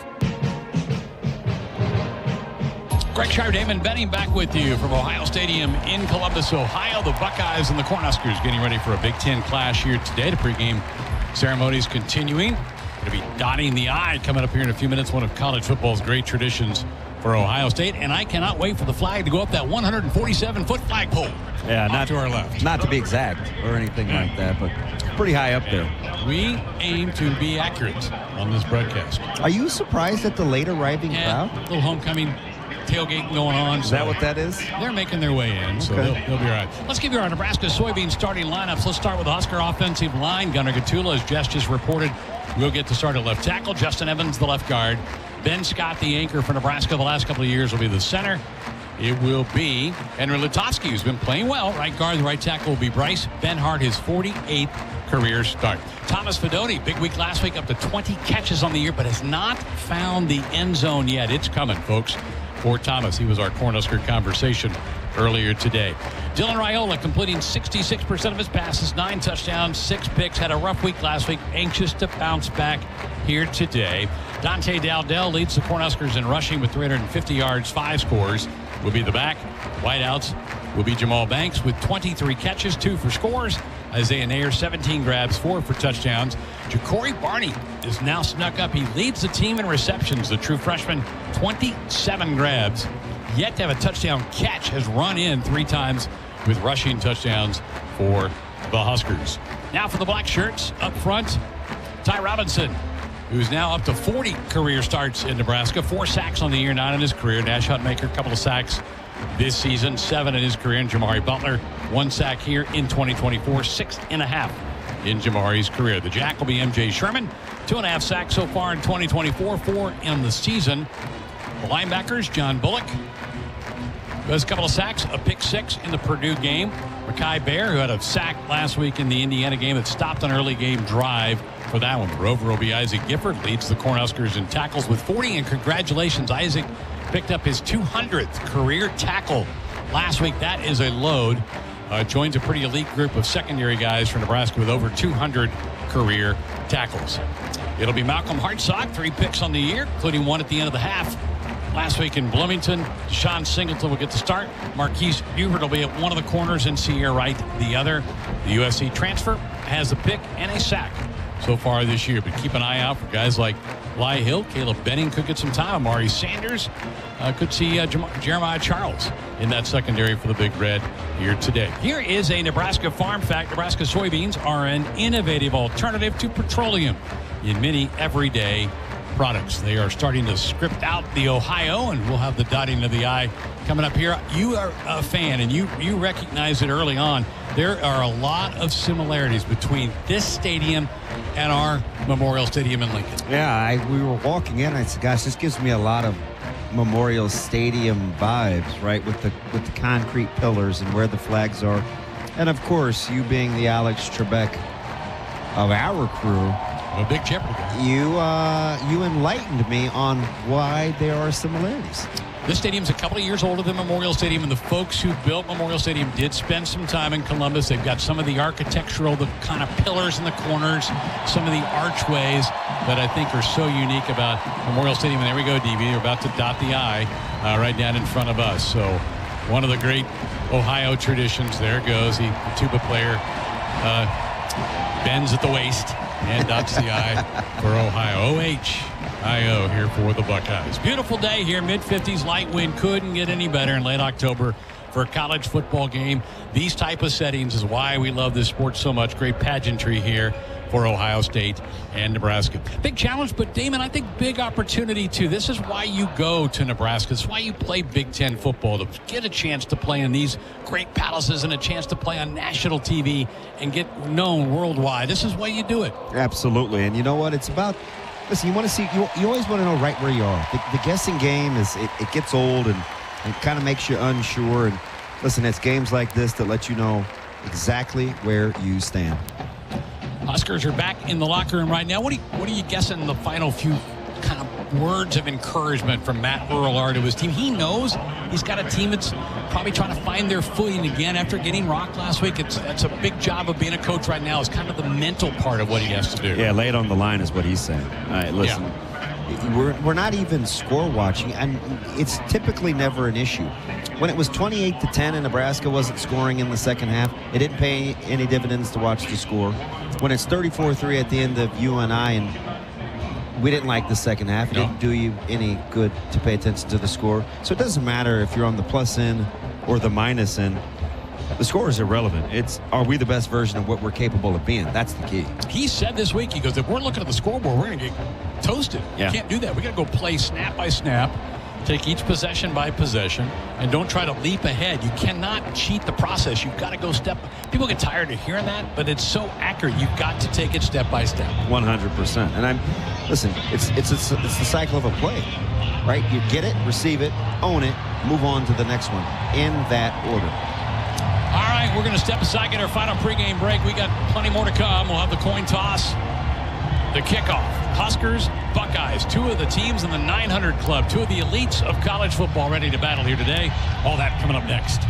Greg Sharp, Damon Benning back with you from Ohio Stadium in Columbus, Ohio. The Buckeyes and the Cornhuskers getting ready for a Big Ten clash here today. The pregame ceremonies continuing. Going to be dotting the I coming up here in a few minutes. One of college football's great traditions for Ohio State, and I cannot wait for the flag to go up that 147-foot flagpole. Yeah, not to our left. Not to be exact or anything like that, but pretty high up there. We aim to be accurate on this broadcast. Are you surprised at the late arriving crowd? A little homecoming tailgate going on. Is that what that is? They're making their way in, so they'll be all right. Let's give you our Nebraska soybean starting lineups. Let's start with the Husker offensive line. Gunnar Gatula, as Jess just reported, will get to start at left tackle. Justin Evans, the left guard. Ben Scott, the anchor for Nebraska the last couple of years, will be the center. It will be Henry Lutovsky, who's been playing well. Right guard, the right tackle will be Bryce Benhart, his 48th career start. Thomas Fedoni, big week last week, up to 20 catches on the year, but has not found the end zone yet. It's coming, folks, for Thomas. He was our Cornhusker conversation earlier today. Dylan Raiola completing 66% of his passes, 9 touchdowns, 6 picks. Had a rough week last week. Anxious to bounce back here today. Dante Dowdell leads the Cornhuskers in rushing with 350 yards, 5 scores. Will be the back. Wideouts will be Jamal Banks with 23 catches, 2 for scores. Isaiah Nair, 17 grabs, 4 for touchdowns. Ja'Cory Barney is now snuck up. He leads the team in receptions. The true freshman, 27 grabs. Yet to have a touchdown catch, has run in 3 times with rushing touchdowns for the Huskers. Now for the black shirts up front, Ty Robinson, who's now up to 40 career starts in Nebraska. 4 sacks on the year, 9 in his career. Nash Hutmaker, a couple of sacks this season, 7 in his career. And Jamari Butler, 1 sack here in 2024, 6.5 in Jamari's career. The Jack will be MJ Sherman, 2.5 sacks so far in 2024, 4 in the season. The linebackers, John Bullock, who has a couple of sacks, a pick 6 in the Purdue game. Makai Bear, who had a sack last week in the Indiana game that stopped an early game drive for that one. Rover will be Isaac Gifford, leads the Cornhuskers in tackles with 40, and congratulations, Isaac picked up his 200th career tackle last week. That is a load. Joins a pretty elite group of secondary guys for Nebraska with over 200 career tackles. It'll be Malcolm Hartsock, 3 picks on the year, including 1 at the end of the half. Last week in Bloomington, Deshaun Singleton will get the start. Marquise Hubert will be at one of the corners and Sierra Wright the other. The USC transfer has a pick and a sack so far this year, but keep an eye out for guys like Eli Hill, Caleb Benning could get some time. Amari Sanders could see Jeremiah Charles in that secondary for the Big Red here today. Here is a Nebraska farm fact. Nebraska soybeans are an innovative alternative to petroleum in many everyday products. They are starting to script out the Ohio, and we'll have the dotting of the I coming up here. You are a fan, and you recognize it early on. There are a lot of similarities between this stadium and our Memorial Stadium in Lincoln. Yeah, we were walking in. I said, gosh, this gives me a lot of Memorial Stadium vibes, right, with the concrete pillars and where the flags are. And, of course, you being the Alex Trebek of our crew, a big Jeopardy guy. You enlightened me on why there are similarities. This stadium's a couple of years older than Memorial Stadium, and the folks who built Memorial Stadium did spend some time in Columbus. They've got some of the architectural, the kind of pillars in the corners, some of the archways that I think are so unique about Memorial Stadium. And there we go, DB. We're about to dot the I right down in front of us. So one of the great Ohio traditions. There goes the tuba player bends at the waist and dots the I for Ohio. O-H-I-O here for the Buckeyes. Beautiful day here, mid-50s, light wind. Couldn't get any better in late October for a college football game. These type of settings is why we love this sport so much. Great pageantry here for Ohio State and Nebraska. Big challenge, but Damon, I think big opportunity too. This is why you go to Nebraska. This is why you play Big Ten football, to get a chance to play in these great palaces and a chance to play on national TV and get known worldwide. This is why you do it. Absolutely. And you know what? It's about, listen, you want to see, you always want to know right where you are. The guessing game is, it gets old and it kind of makes you unsure. And listen, it's games like this that let you know exactly where you stand. Huskers are back in the locker room right now. What are you guessing the final few kind of words of encouragement from Matt Rhule are to his team? He knows he's got a team that's probably trying to find their footing again after getting rocked last week. That's a big job of being a coach right now. It's kind of the mental part of what he has to do. Yeah, lay it on the line is what he's saying. All right, listen. Yeah. We're not even score watching, and it's typically never an issue. When it was 28-10 and Nebraska wasn't scoring in the second half, it didn't pay any dividends to watch the score. When it's 34-3 at the end of UNI and we didn't like the second half, it didn't do you any good to pay attention to the score. So it doesn't matter if you're on the plus end or the minus end. The score is irrelevant. It's, are we the best version of what we're capable of being? That's the key. He said this week, he goes, if we're looking at the scoreboard, we're going to get toasted. Yeah. We can't do that. We got to go play snap by snap, take each possession by possession, and don't try to leap ahead. You cannot cheat the process. You've got to go step. People get tired of hearing that, but it's so accurate. You've got to take it step by step. 100%. And listen, it's the cycle of a play, right? You get it, receive it, own it, move on to the next one in that order. All right, we're going to step aside, get our final pregame break. We got plenty more to come. We'll have the coin toss, the kickoff. Huskers, Buckeyes, two of the teams in the 900 club, two of the elites of college football ready to battle here today. All that coming up next.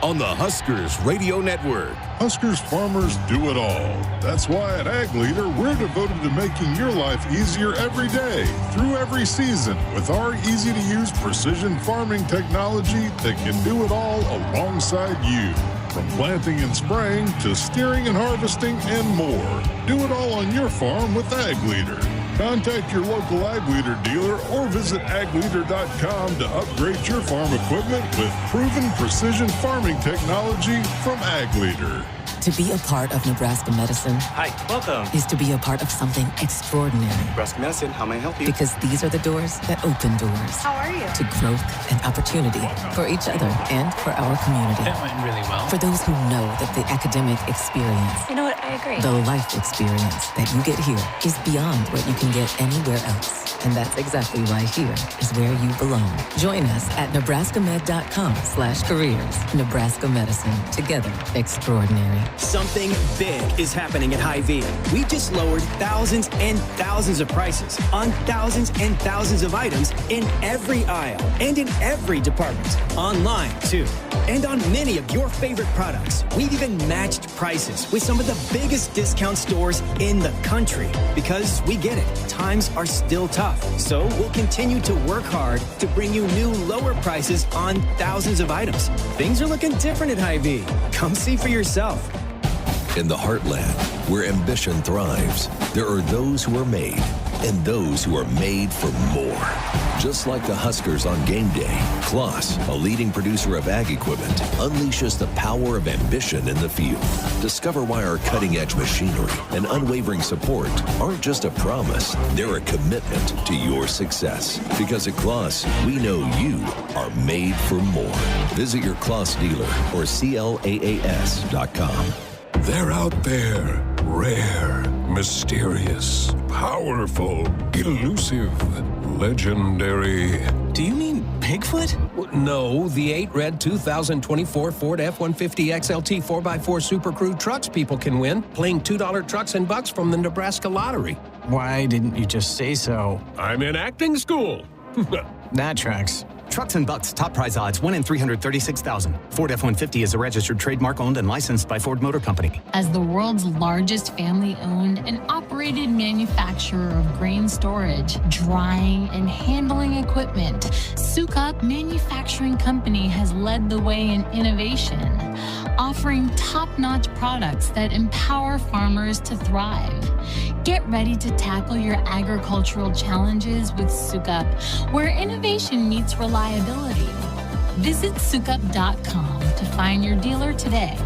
On the Huskers Radio Network. Huskers farmers do it all. That's why at Ag Leader, we're devoted to making your life easier every day, through every season, with our easy-to-use precision farming technology that can do it all alongside you. From planting and spraying to steering and harvesting and more. Do it all on your farm with Ag Leader. Contact your local Ag Leader dealer or visit agleader.com to upgrade your farm equipment with proven precision farming technology from Ag Leader. To be a part of Nebraska medicine, hi, welcome, is to be a part of something extraordinary. Nebraska medicine, how may I help you? Because these are the doors that open doors. How are you? To growth and opportunity for each other and for our community. That went really well. For those who know that the academic experience, you know what, I agree. The life experience that you get here is beyond what you can get anywhere else. And that's exactly why here is where you belong. Join us at nebraskamed.com/careers. Nebraska Medicine. Together, extraordinary. Something big is happening at Hy-Vee. We just lowered thousands and thousands of prices on thousands and thousands of items in every aisle and in every department. Online, too. And on many of your favorite products. We've even matched prices with some of the biggest discount stores in the country. Because we get it. Times are still tough. So we'll continue to work hard to bring you new lower prices on thousands of items. Things are looking different at Hy-Vee. Come see for yourself. In the heartland, where ambition thrives, there are those who are made and those who are made for more. Just like the Huskers on game day, Kloss, a leading producer of ag equipment, unleashes the power of ambition in the field. Discover why our cutting-edge machinery and unwavering support aren't just a promise, they're a commitment to your success. Because at Kloss, we know you are made for more. Visit your Kloss dealer or CLAAS.com. They're out there, rare, mysterious, powerful, elusive, legendary. Do you mean Bigfoot? No, the 8 red 2024 Ford F-150 XLT 4x4 Super Crew trucks people can win playing $2 trucks and bucks from the Nebraska Lottery. Why didn't you just say so? I'm in acting school. That tracks. Trucks and Bucks, top prize odds, 1 in 336,000. Ford F-150 is a registered trademark owned and licensed by Ford Motor Company. As the world's largest family-owned and operated manufacturer of grain storage, drying, and handling equipment, Sukup Manufacturing Company has led the way in innovation, offering top-notch products that empower farmers to thrive. Get ready to tackle your agricultural challenges with Sukup, where innovation meets reliability. Visit Sukup.com to find your dealer today.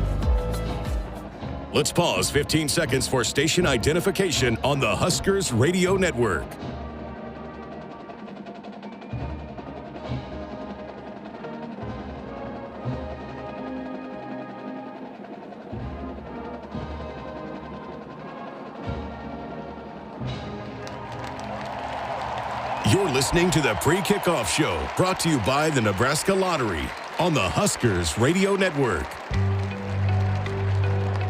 Let's pause 15 seconds for station identification on the Huskers Radio Network. You're listening to the Pre-Kickoff Show, brought to you by the Nebraska Lottery on the Huskers Radio Network.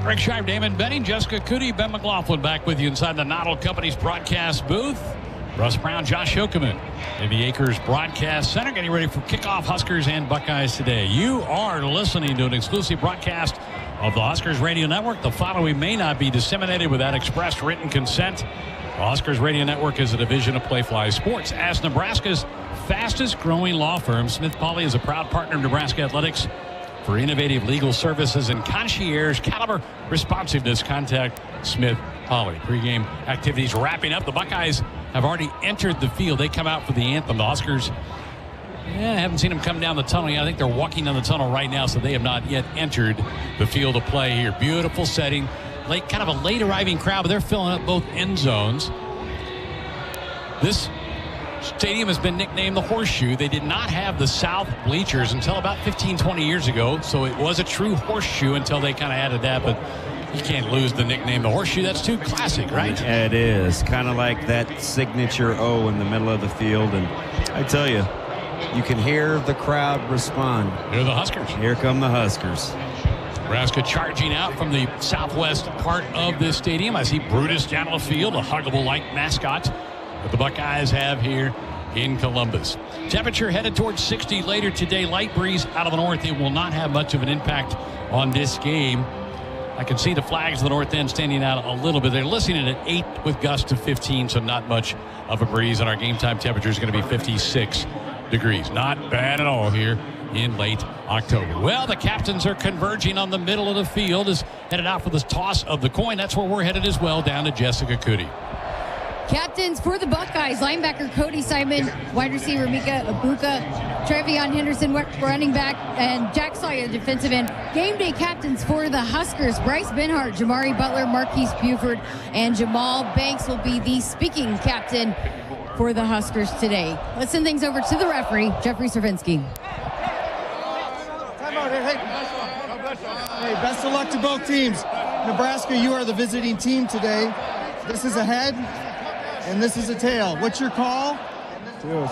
Greg Shive, Damon Benning, Jessica Cootie, Ben McLaughlin back with you inside the Noddle Company's broadcast booth. Russ Brown, Josh Hokeman in the Acres Broadcast Center, getting ready for kickoff Huskers and Buckeyes today. You are listening to an exclusive broadcast of the Huskers Radio Network. The following may not be disseminated without express written consent. The Huskers Radio Network is a division of Playfly Sports. As Nebraska's fastest growing law firm, Smith Pauley is a proud partner of Nebraska Athletics. For innovative legal services and concierge caliber responsiveness, contact Smith Pauley. Pre-game activities wrapping up. The Buckeyes have already entered the field. They come out for the anthem. The Huskers, I haven't seen them come down the tunnel yet. I think they're walking down the tunnel right now, so they have not yet entered the field of play here. Beautiful setting. Kind of a late arriving crowd, but they're filling up both end zones. This stadium has been nicknamed the Horseshoe. They did not have the south bleachers until about 15, 20 years ago, so it was a true horseshoe until they kind of added that, but you can't lose the nickname the Horseshoe. That's too classic, right? It is. Kind of like that signature O in the middle of the field, and I tell you, you can hear the crowd respond. Here are the Huskers. Here come the Huskers. Nebraska charging out from the southwest part of this stadium. I see Brutus down on the field, a huggable-like mascot that the Buckeyes have here in Columbus. Temperature headed towards 60 later today. Light breeze out of the north. It will not have much of an impact on this game. I can see the flags of the north end standing out a little bit. They're listing it at 8 with gusts to 15, so not much of a breeze. And our game time temperature is going to be 56 degrees. Not bad at all here in late October. Well, the captains are converging on the middle of the field, is headed out for the toss of the coin. That's where we're headed as well, down to Jessica Cootie. Captains for the Buckeyes, linebacker Cody Simon, wide receiver Mika Ibuka, Trevion Henderson, running back, and Jack Sawyer, defensive end. Game day captains for the Huskers, Bryce Benhart, Jamari Butler, Marquise Buford, and Jamal Banks will be the speaking captain for the Huskers today. Let's send things over to the referee, Jeffrey Cervinsky. Hey, best of luck to both teams. Nebraska, you are the visiting team today. This is a head, and this is a tail. What's your call? Tails.